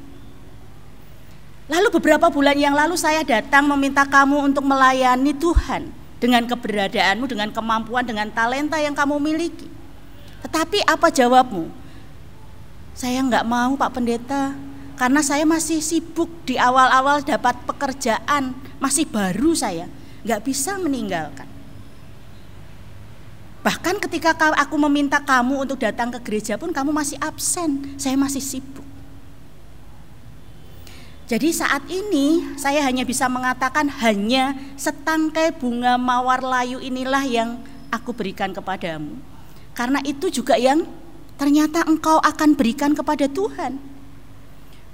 Lalu beberapa bulan yang lalu saya datang meminta kamu untuk melayani Tuhan dengan keberadaanmu, dengan kemampuan, dengan talenta yang kamu miliki. Tetapi apa jawabmu? Saya enggak mau Pak Pendeta, karena saya masih sibuk di awal-awal dapat pekerjaan, masih baru saya, enggak bisa meninggalkan. Bahkan ketika aku meminta kamu untuk datang ke gereja pun kamu masih absen, saya masih sibuk. Jadi saat ini saya hanya bisa mengatakan hanya setangkai bunga mawar layu inilah yang aku berikan kepadamu. Karena itu juga yang ternyata engkau akan berikan kepada Tuhan.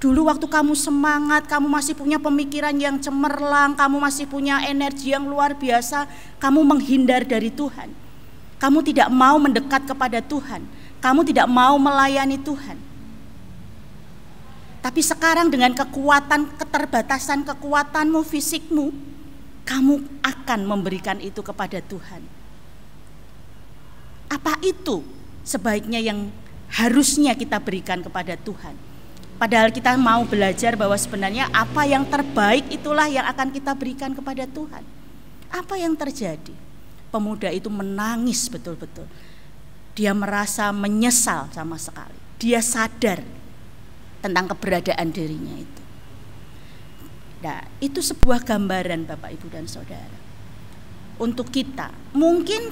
Dulu waktu kamu semangat, kamu masih punya pemikiran yang cemerlang, kamu masih punya energi yang luar biasa, kamu menghindar dari Tuhan. Kamu tidak mau mendekat kepada Tuhan, kamu tidak mau melayani Tuhan. Tapi sekarang dengan kekuatan, keterbatasan kekuatanmu, fisikmu, kamu akan memberikan itu kepada Tuhan. Apa itu sebaiknya yang harusnya kita berikan kepada Tuhan? Padahal kita mau belajar bahwa sebenarnya apa yang terbaik itulah yang akan kita berikan kepada Tuhan. Apa yang terjadi? Pemuda itu menangis betul-betul. Dia merasa menyesal sama sekali. Dia sadar tentang keberadaan dirinya itu. Nah, itu sebuah gambaran Bapak, Ibu dan Saudara. Untuk kita, mungkin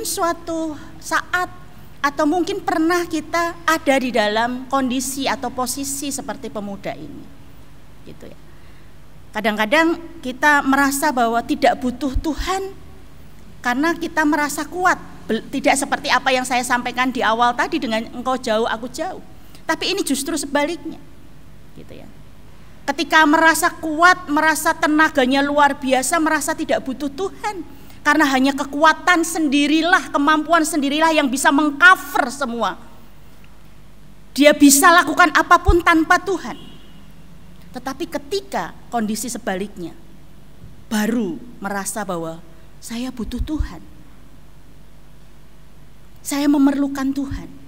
suatu saat atau mungkin pernah kita ada di dalam kondisi atau posisi seperti pemuda ini. Gitu ya. Kadang-kadang kita merasa bahwa tidak butuh Tuhan karena kita merasa kuat. Tidak seperti apa yang saya sampaikan di awal tadi dengan engkau jauh, aku jauh. Tapi ini justru sebaliknya, gitu ya. Ketika merasa kuat, merasa tenaganya luar biasa, merasa tidak butuh Tuhan, karena hanya kekuatan sendirilah, kemampuan sendirilah yang bisa mengcover semua. Dia bisa lakukan apapun tanpa Tuhan. Tetapi ketika kondisi sebaliknya, baru merasa bahwa saya butuh Tuhan, saya memerlukan Tuhan.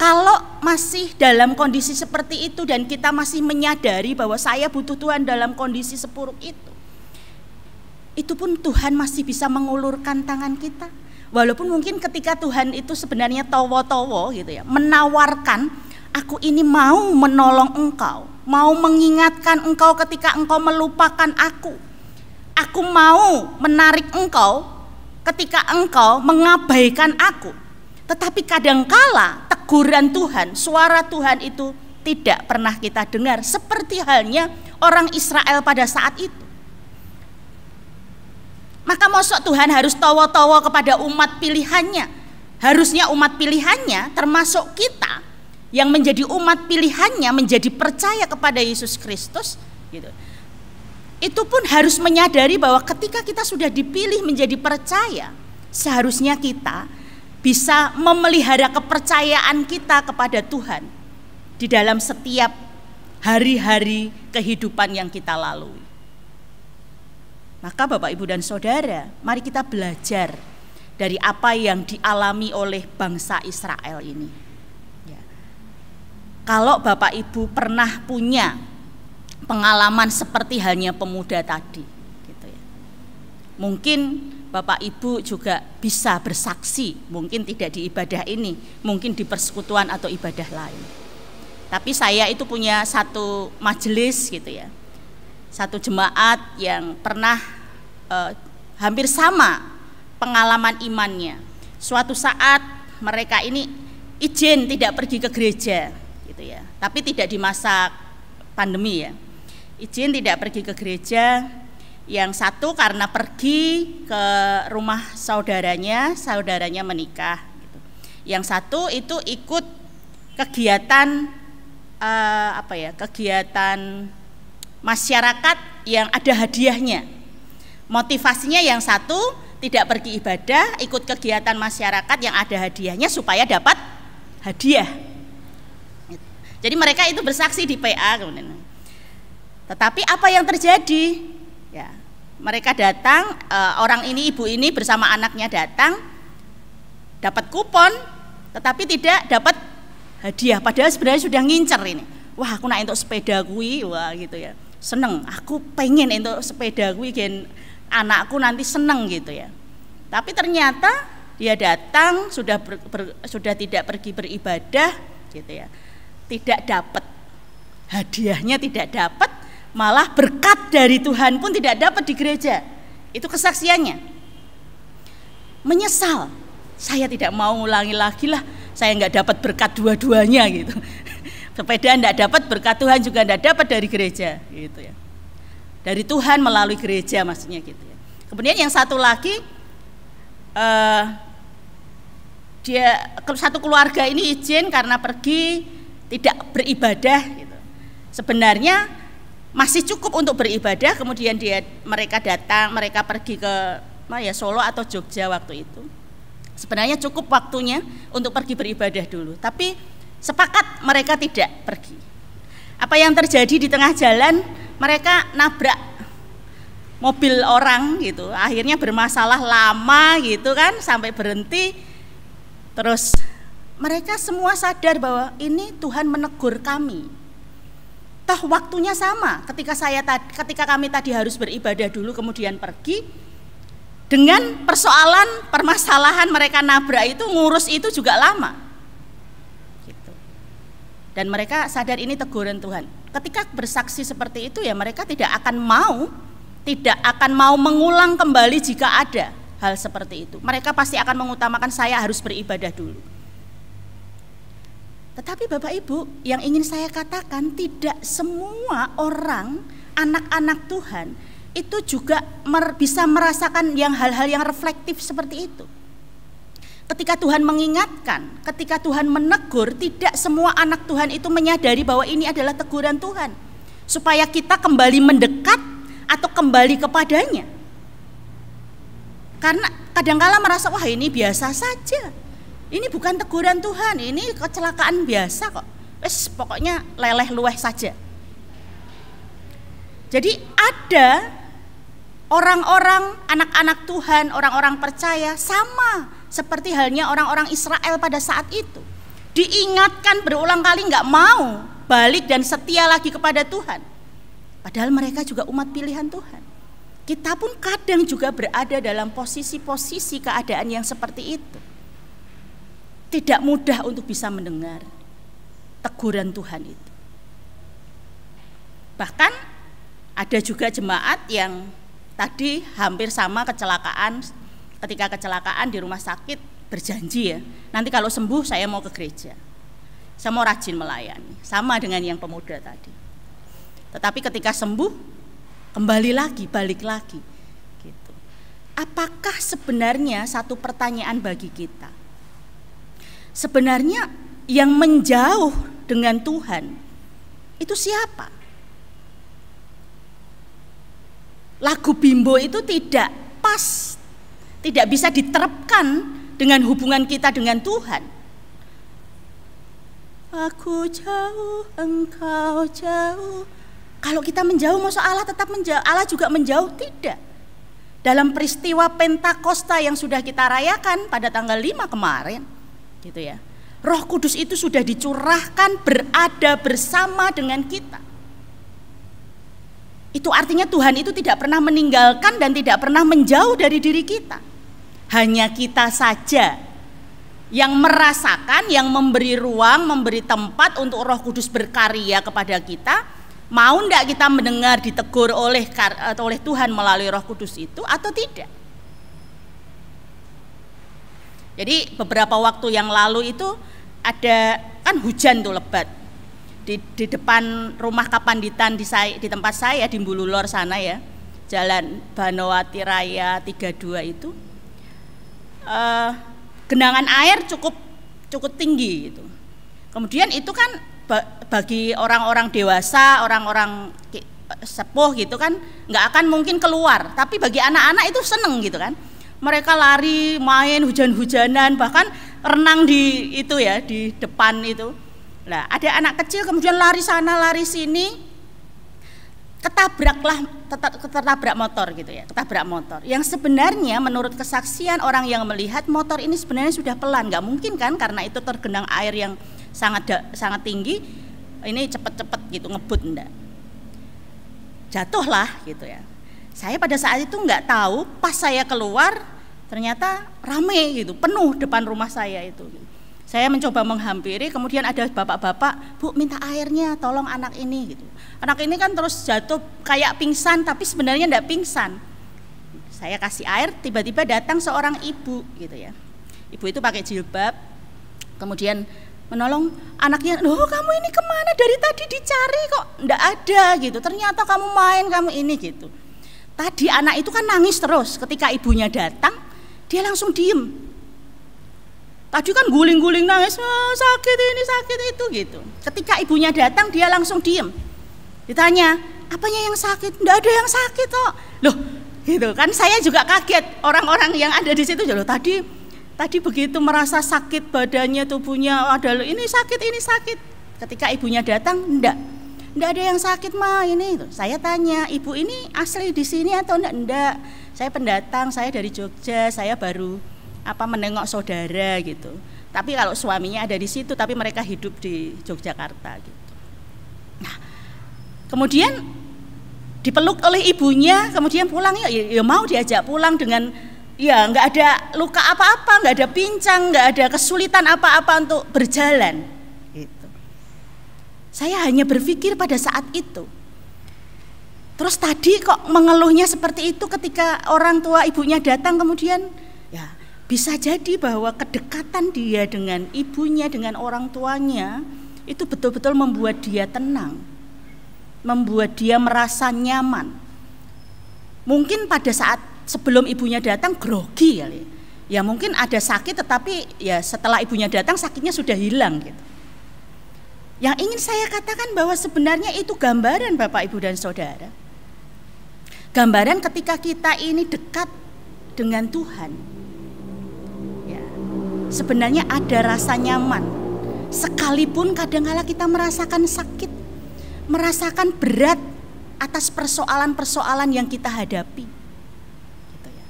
Kalau masih dalam kondisi seperti itu dan kita masih menyadari bahwa saya butuh Tuhan dalam kondisi sepuruk itu pun Tuhan masih bisa mengulurkan tangan kita. Walaupun mungkin ketika Tuhan itu sebenarnya towo-towo gitu ya, menawarkan, aku ini mau menolong engkau, mau mengingatkan engkau ketika engkau melupakan aku. Aku mau menarik engkau ketika engkau mengabaikan aku. Tetapi kadangkala teguran Tuhan, suara Tuhan itu tidak pernah kita dengar, seperti halnya orang Israel pada saat itu. Maka mosok Tuhan harus towo-towo kepada umat pilihannya. Harusnya umat pilihannya termasuk kita yang menjadi umat pilihannya, menjadi percaya kepada Yesus Kristus gitu. Itu pun harus menyadari bahwa ketika kita sudah dipilih menjadi percaya, seharusnya kita bisa memelihara kepercayaan kita kepada Tuhan di dalam setiap hari-hari kehidupan yang kita lalui. Maka Bapak, Ibu dan Saudara, mari kita belajar dari apa yang dialami oleh bangsa Israel ini. Ya. Kalau Bapak Ibu pernah punya pengalaman seperti halnya pemuda tadi, gitu ya. Mungkin Bapak Ibu juga bisa bersaksi, mungkin tidak di ibadah ini, mungkin di persekutuan atau ibadah lain. Tapi saya itu punya satu majelis gitu ya, satu jemaat yang pernah hampir sama pengalaman imannya. Suatu saat mereka ini izin tidak pergi ke gereja gitu ya, tapi tidak di masa pandemi ya. Izin tidak pergi ke gereja. Yang satu karena pergi ke rumah saudaranya menikah gitu. Yang satu itu ikut kegiatan kegiatan masyarakat yang ada hadiahnya. Motivasinya yang satu tidak pergi ibadah, ikut kegiatan masyarakat yang ada hadiahnya supaya dapat hadiah. Jadi mereka itu bersaksi di PA kemudian. Tetapi apa yang terjadi? Ya, mereka datang, orang ini, ibu ini bersama anaknya datang, dapat kupon, tetapi tidak dapat hadiah. Padahal sebenarnya sudah ngincer ini. Wah, aku nak entuk sepeda kuwi, wah gitu ya. Seneng, aku pengen entuk sepeda kuwi gen anakku nanti seneng gitu ya. Tapi ternyata dia datang sudah tidak pergi beribadah gitu ya. Tidak dapat hadiahnya, tidak dapat, malah berkat dari Tuhan pun tidak dapat di gereja. Itu kesaksiannya. Menyesal, saya tidak mau ulangi lagi lah, saya nggak dapat berkat dua-duanya gitu. Sepeda nggak dapat, berkat Tuhan juga nggak dapat dari gereja gitu ya. Dari Tuhan melalui gereja maksudnya gitu ya. Kemudian yang satu lagi, satu keluarga ini izin karena pergi tidak beribadah gitu. Sebenarnya masih cukup untuk beribadah, kemudian mereka pergi ke Solo atau Jogja waktu itu. Sebenarnya cukup waktunya untuk pergi beribadah dulu, tapi sepakat mereka tidak pergi. Apa yang terjadi di tengah jalan? Mereka nabrak mobil orang gitu, akhirnya bermasalah lama gitu kan, sampai berhenti. Terus mereka semua sadar bahwa ini Tuhan menegur kami. Toh waktunya sama, ketika kami tadi harus beribadah dulu kemudian pergi, dengan permasalahan mereka nabrak itu, ngurus itu juga lama gitu. Dan mereka sadar ini teguran Tuhan. Ketika bersaksi seperti itu ya mereka tidak akan mau mengulang kembali jika ada hal seperti itu. Mereka pasti akan mengutamakan saya harus beribadah dulu. Tetapi Bapak Ibu, yang ingin saya katakan, tidak semua orang, anak-anak Tuhan itu juga bisa merasakan hal-hal yang reflektif seperti itu. Ketika Tuhan mengingatkan, ketika Tuhan menegur, tidak semua anak Tuhan itu menyadari bahwa ini adalah teguran Tuhan, supaya kita kembali mendekat atau kembali kepadanya. Karena kadangkala merasa, wah ini biasa saja, ini bukan teguran Tuhan, ini kecelakaan biasa kok, pokoknya leleh luweh saja. Jadi ada orang-orang, anak-anak Tuhan, orang-orang percaya sama seperti halnya orang-orang Israel pada saat itu. Diingatkan berulang kali nggak mau balik dan setia lagi kepada Tuhan. Padahal mereka juga umat pilihan Tuhan. Kita pun kadang juga berada dalam posisi-posisi keadaan yang seperti itu. Tidak mudah untuk bisa mendengar teguran Tuhan itu. Bahkan ada juga jemaat yang tadi hampir sama kecelakaan, ketika kecelakaan di rumah sakit berjanji ya, nanti kalau sembuh saya mau ke gereja, saya mau rajin melayani, sama dengan yang pemuda tadi. Tetapi ketika sembuh kembali lagi, balik lagi gitu. Apakah sebenarnya satu pertanyaan bagi kita, sebenarnya yang menjauh dengan Tuhan itu siapa? Lagu Bimbo itu tidak pas, tidak bisa diterapkan dengan hubungan kita dengan Tuhan. Aku jauh, engkau jauh. Kalau kita menjauh, masa Allah tetap menjauh? Allah juga menjauh? Tidak. Dalam peristiwa Pentakosta yang sudah kita rayakan pada tanggal 5 kemarin, gitu ya, Roh Kudus itu sudah dicurahkan berada bersama dengan kita. Itu artinya Tuhan itu tidak pernah meninggalkan dan tidak pernah menjauh dari diri kita. Hanya kita saja yang merasakan, yang memberi ruang, memberi tempat untuk Roh Kudus berkarya kepada kita. Mau enggak kita mendengar ditegur oleh Tuhan melalui Roh Kudus itu atau tidak? Jadi beberapa waktu yang lalu itu ada kan hujan tuh lebat di depan rumah Kapanditan di tempat saya di Mbululor sana ya, Jalan Banowati Raya 32 itu genangan air cukup tinggi gitu. Kemudian itu kan bagi orang-orang dewasa, orang-orang sepuh gitu kan nggak akan mungkin keluar, tapi bagi anak-anak itu seneng gitu kan. Mereka lari, main hujan-hujanan, bahkan renang di itu ya, di depan itu. Nah, ada anak kecil kemudian lari sana, lari sini, ketabrak motor gitu ya, ketabrak motor. Yang sebenarnya menurut kesaksian orang yang melihat, motor ini sebenarnya sudah pelan, nggak mungkin kan karena itu tergenang air yang sangat tinggi, ini cepet-cepet gitu ngebut enggak. Jatuhlah gitu ya. Saya pada saat itu nggak tahu, pas saya keluar ternyata rame gitu, penuh depan rumah saya itu. Saya mencoba menghampiri, kemudian ada bapak-bapak, "Bu, minta airnya, tolong anak ini," gitu. Anak ini kan terus jatuh kayak pingsan, tapi sebenarnya enggak pingsan. Saya kasih air, tiba-tiba datang seorang ibu gitu ya. Ibu itu pakai jilbab, kemudian menolong anaknya. "Loh, kamu ini kemana? Dari tadi dicari kok enggak ada," gitu. "Ternyata kamu main, kamu ini," gitu. Tadi anak itu kan nangis terus, ketika ibunya datang, dia langsung diem. Tadi kan guling-guling nangis, sakit ini sakit itu gitu. Ketika ibunya datang dia langsung diem. Ditanya, "Apanya yang sakit?" "Enggak ada yang sakit kok." Loh, gitu kan saya juga kaget. Orang-orang yang ada di situ, loh tadi begitu merasa sakit badannya, tubuhnya, ada ini sakit. Ketika ibunya datang, enggak ada yang sakit, "Ma, ini." Saya tanya, "Ibu ini asli di sini atau enggak?" "Enggak. Saya pendatang, saya dari Jogja, saya baru menengok saudara," gitu. Tapi kalau suaminya ada di situ, tapi mereka hidup di Yogyakarta gitu. Nah, kemudian dipeluk oleh ibunya, kemudian pulang ya mau diajak pulang dengan ya nggak ada luka apa-apa, nggak ada pincang, nggak ada kesulitan apa-apa untuk berjalan. Gitu. Saya hanya berpikir pada saat itu. Terus tadi kok mengeluhnya seperti itu ketika orang tua ibunya datang, kemudian ya bisa jadi bahwa kedekatan dia dengan ibunya, dengan orang tuanya itu betul-betul membuat dia tenang, membuat dia merasa nyaman. Mungkin pada saat sebelum ibunya datang grogi kali, ya mungkin ada sakit, tetapi ya setelah ibunya datang sakitnya sudah hilang gitu. Yang ingin saya katakan bahwa sebenarnya itu gambaran Bapak, Ibu, dan Saudara. Gambaran ketika kita ini dekat dengan Tuhan. Sebenarnya ada rasa nyaman, sekalipun kadang-kala kita merasakan sakit, merasakan berat atas persoalan-persoalan yang kita hadapi. Gitu ya.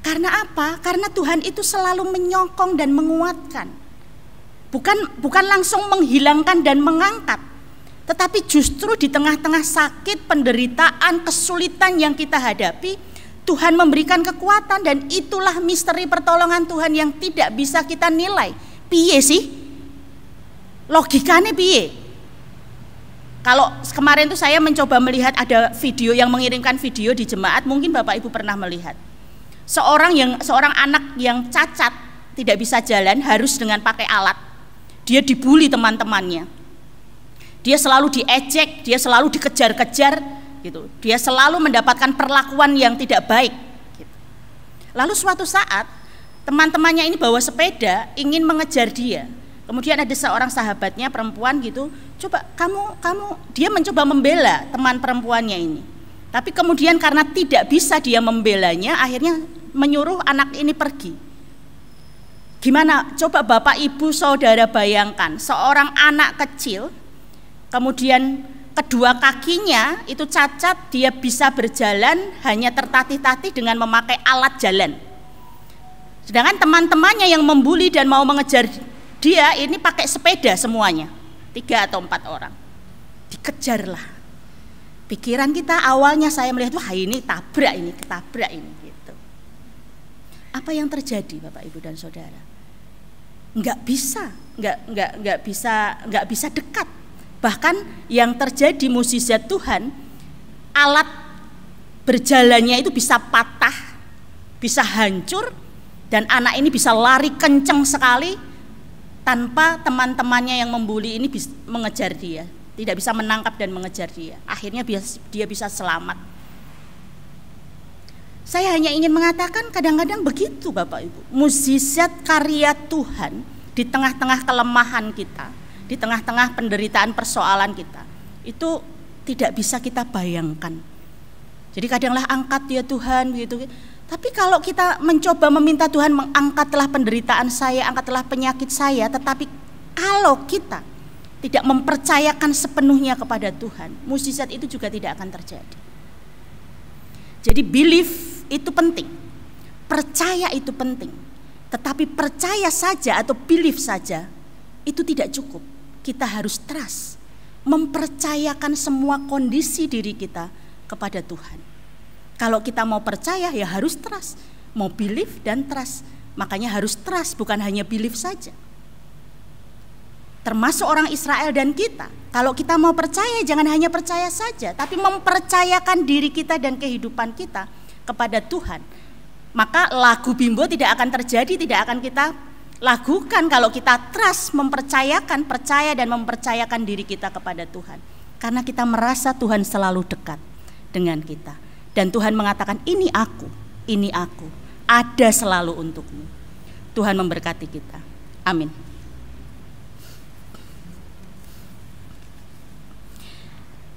Karena apa? Karena Tuhan itu selalu menyokong dan menguatkan, bukan langsung menghilangkan dan mengangkat, tetapi justru di tengah-tengah sakit, penderitaan, kesulitan yang kita hadapi, Tuhan memberikan kekuatan, dan itulah misteri pertolongan Tuhan yang tidak bisa kita nilai. Piye sih? Logikanya piye? Kalau kemarin itu saya mencoba melihat ada video yang mengirimkan video di jemaat, mungkin Bapak Ibu pernah melihat. Seorang anak yang cacat, tidak bisa jalan, harus dengan pakai alat. Dia dibully teman-temannya. Dia selalu diejek, dia selalu dikejar-kejar. Gitu. Dia selalu mendapatkan perlakuan yang tidak baik. Gitu. Lalu suatu saat teman-temannya ini bawa sepeda ingin mengejar dia. Kemudian ada seorang sahabatnya perempuan gitu, "Coba kamu," dia mencoba membela teman perempuannya ini. Tapi kemudian karena tidak bisa dia membelanya, akhirnya menyuruh anak ini pergi. Gimana? Coba Bapak, Ibu, Saudara bayangkan, seorang anak kecil, kemudian kedua kakinya itu cacat, dia bisa berjalan hanya tertatih-tatih dengan memakai alat jalan. Sedangkan teman-temannya yang membuli dan mau mengejar dia ini pakai sepeda semuanya, 3 atau 4 orang. Dikejarlah. Pikiran kita awalnya saya melihat, wah ini ketabrak ini gitu. Apa yang terjadi Bapak Ibu dan Saudara? Nggak bisa dekat. Bahkan yang terjadi mukjizat Tuhan, alat berjalannya itu bisa patah, bisa hancur, dan anak ini bisa lari kenceng sekali tanpa teman-temannya yang membuli ini mengejar dia, tidak bisa menangkap dan mengejar dia. Akhirnya dia bisa selamat. Saya hanya ingin mengatakan kadang-kadang begitu Bapak Ibu. Mukjizat karya Tuhan di tengah-tengah kelemahan kita, di tengah-tengah penderitaan persoalan kita, itu tidak bisa kita bayangkan. Jadi kadanglah angkat ya Tuhan begitu. Tapi kalau kita mencoba meminta Tuhan, mengangkatlah penderitaan saya, angkatlah penyakit saya, tetapi kalau kita tidak mempercayakan sepenuhnya kepada Tuhan, mukjizat itu juga tidak akan terjadi. Jadi belief itu penting, percaya itu penting, tetapi percaya saja atau belief saja itu tidak cukup. Kita harus trust, mempercayakan semua kondisi diri kita kepada Tuhan. Kalau kita mau percaya ya harus trust, mau believe dan trust. Makanya harus trust, bukan hanya believe saja. Termasuk orang Israel dan kita. Kalau kita mau percaya jangan hanya percaya saja, tapi mempercayakan diri kita dan kehidupan kita kepada Tuhan. Maka lagu Bimbo tidak akan terjadi, tidak akan kita lakukan kalau kita trust, mempercayakan, percaya dan mempercayakan diri kita kepada Tuhan. Karena kita merasa Tuhan selalu dekat dengan kita. Dan Tuhan mengatakan ini aku, ada selalu untukmu. Tuhan memberkati kita. Amin.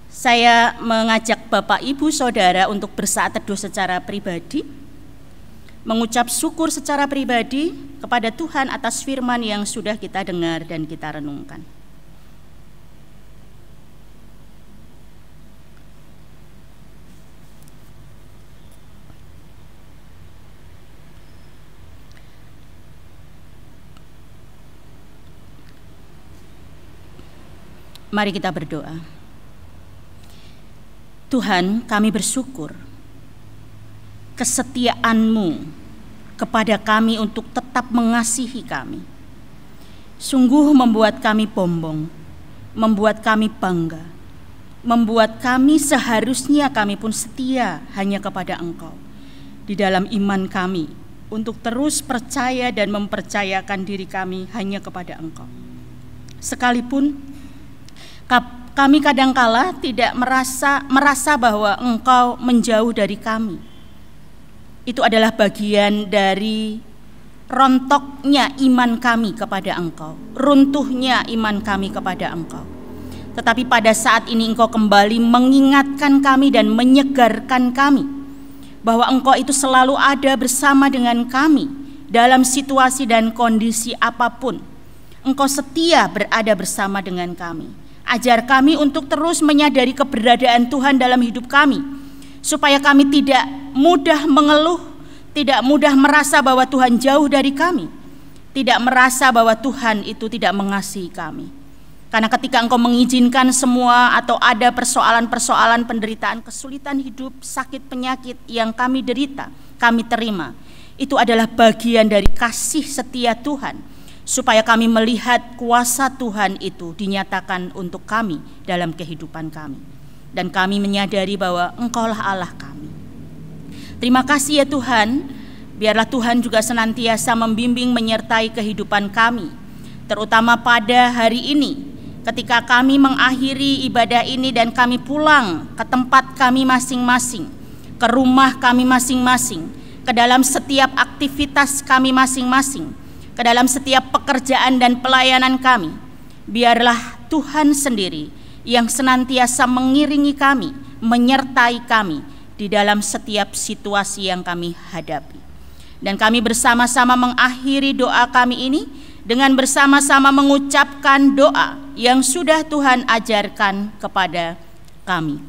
Saya mengajak Bapak Ibu Saudara untuk bersaat teduh secara pribadi, mengucap syukur secara pribadi kepada Tuhan atas firman yang sudah kita dengar dan kita renungkan. Mari kita berdoa. Tuhan, kami bersyukur kesetiaan-Mu kepada kami untuk tetap mengasihi kami. Sungguh membuat kami bombong, membuat kami bangga, membuat kami seharusnya kami pun setia hanya kepada Engkau. Di dalam iman kami untuk terus percaya dan mempercayakan diri kami hanya kepada Engkau. Sekalipun kami kadangkala tidak merasa bahwa Engkau menjauh dari kami. Itu adalah bagian dari rontoknya iman kami kepada Engkau, runtuhnya iman kami kepada Engkau. Tetapi pada saat ini Engkau kembali mengingatkan kami dan menyegarkan kami bahwa Engkau itu selalu ada bersama dengan kami dalam situasi dan kondisi apapun. Engkau setia berada bersama dengan kami. Ajar kami untuk terus menyadari keberadaan Tuhan dalam hidup kami, supaya kami tidak mudah mengeluh, tidak mudah merasa bahwa Tuhan jauh dari kami, tidak merasa bahwa Tuhan itu tidak mengasihi kami. Karena ketika Engkau mengizinkan semua atau ada persoalan-persoalan, penderitaan, kesulitan hidup, sakit, penyakit yang kami derita, kami terima, itu adalah bagian dari kasih setia Tuhan, supaya kami melihat kuasa Tuhan itu dinyatakan untuk kami dalam kehidupan kami. Dan kami menyadari bahwa Engkaulah Allah kami. Terima kasih ya Tuhan, biarlah Tuhan juga senantiasa membimbing menyertai kehidupan kami, terutama pada hari ini, ketika kami mengakhiri ibadah ini dan kami pulang ke tempat kami masing-masing, ke rumah kami masing-masing, ke dalam setiap aktivitas kami masing-masing, ke dalam setiap pekerjaan dan pelayanan kami. Biarlah Tuhan sendiri yang senantiasa mengiringi kami, menyertai kami di dalam setiap situasi yang kami hadapi. Dan kami bersama-sama mengakhiri doa kami ini dengan bersama-sama mengucapkan doa yang sudah Tuhan ajarkan kepada kami.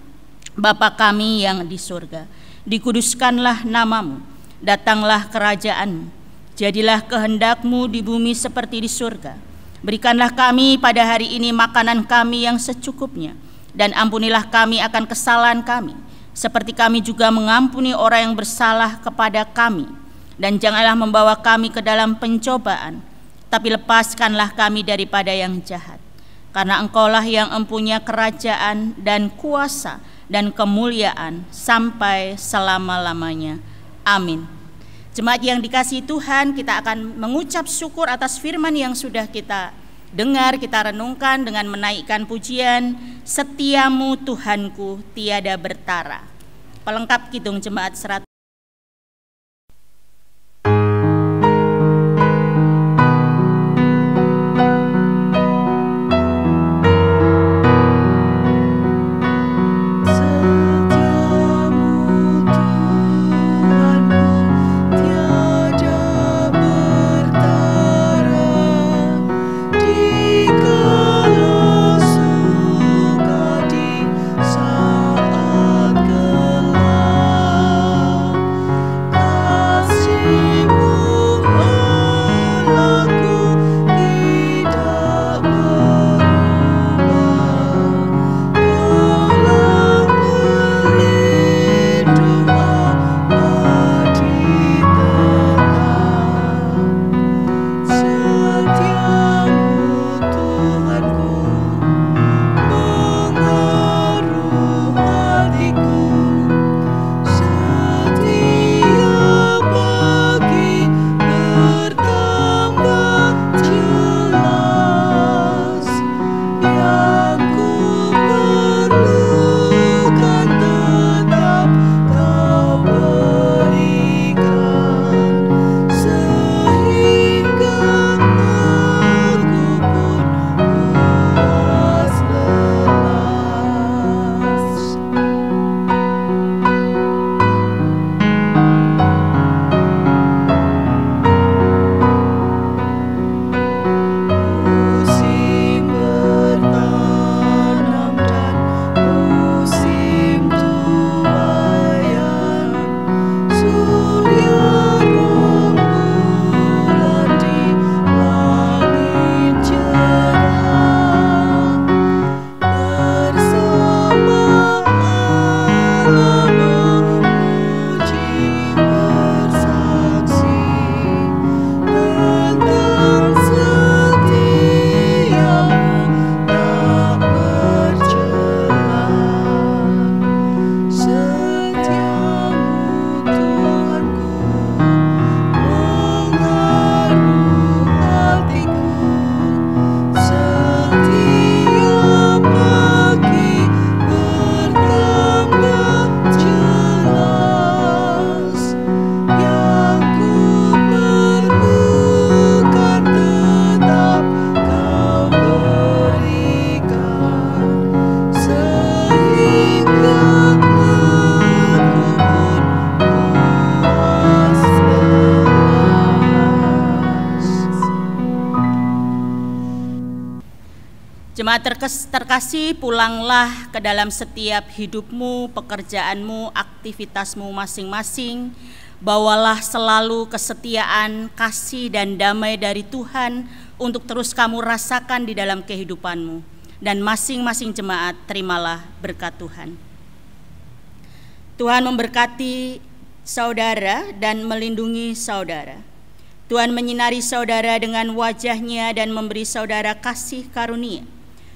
Bapa kami yang di surga, dikuduskanlah namamu, datanglah kerajaan-Mu. Jadilah kehendak-Mu di bumi seperti di surga. Berikanlah kami pada hari ini makanan kami yang secukupnya, dan ampunilah kami akan kesalahan kami, seperti kami juga mengampuni orang yang bersalah kepada kami. dan janganlah membawa kami ke dalam pencobaan, tapi lepaskanlah kami daripada yang jahat. Karena Engkaulah yang empunya kerajaan dan kuasa dan kemuliaan sampai selama-lamanya. Amin. Jemaat yang dikasihi Tuhan, kita akan mengucap syukur atas firman yang sudah kita dengar, kita renungkan dengan menaikkan pujian, Setiamu Tuhanku tiada bertara. Pelengkap Kidung Jemaat 100. Jemaat terkasih, pulanglah ke dalam setiap hidupmu, pekerjaanmu, aktivitasmu masing-masing. Bawalah selalu kesetiaan, kasih, dan damai dari Tuhan untuk terus kamu rasakan di dalam kehidupanmu. Dan masing-masing jemaat terimalah berkat Tuhan. Tuhan memberkati saudara dan melindungi saudara. Tuhan menyinari saudara dengan wajah-Nya dan memberi saudara kasih karunia.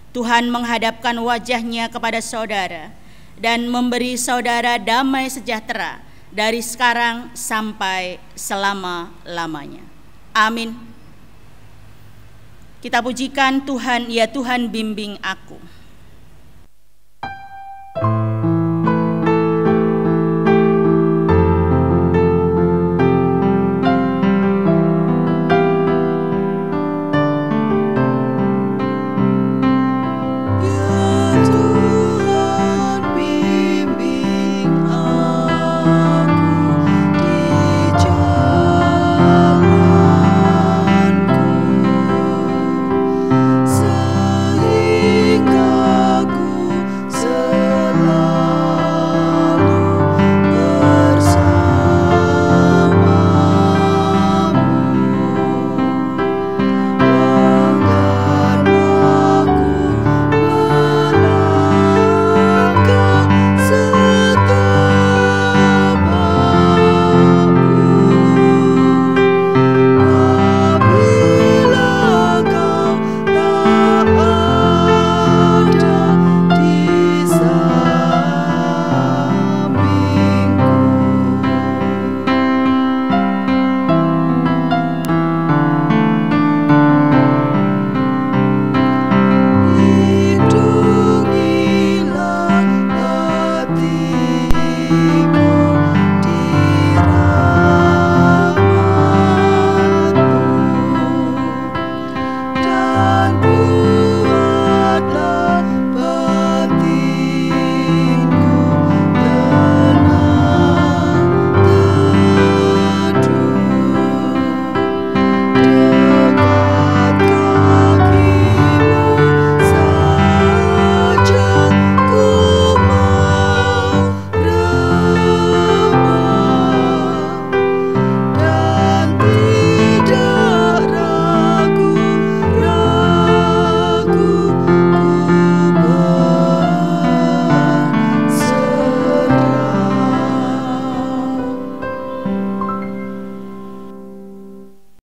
Tuhan menghadapkan wajah-Nya kepada saudara dan memberi saudara damai sejahtera dari sekarang sampai selama-lamanya. Amin. Kita pujikan Tuhan, ya Tuhan bimbing aku.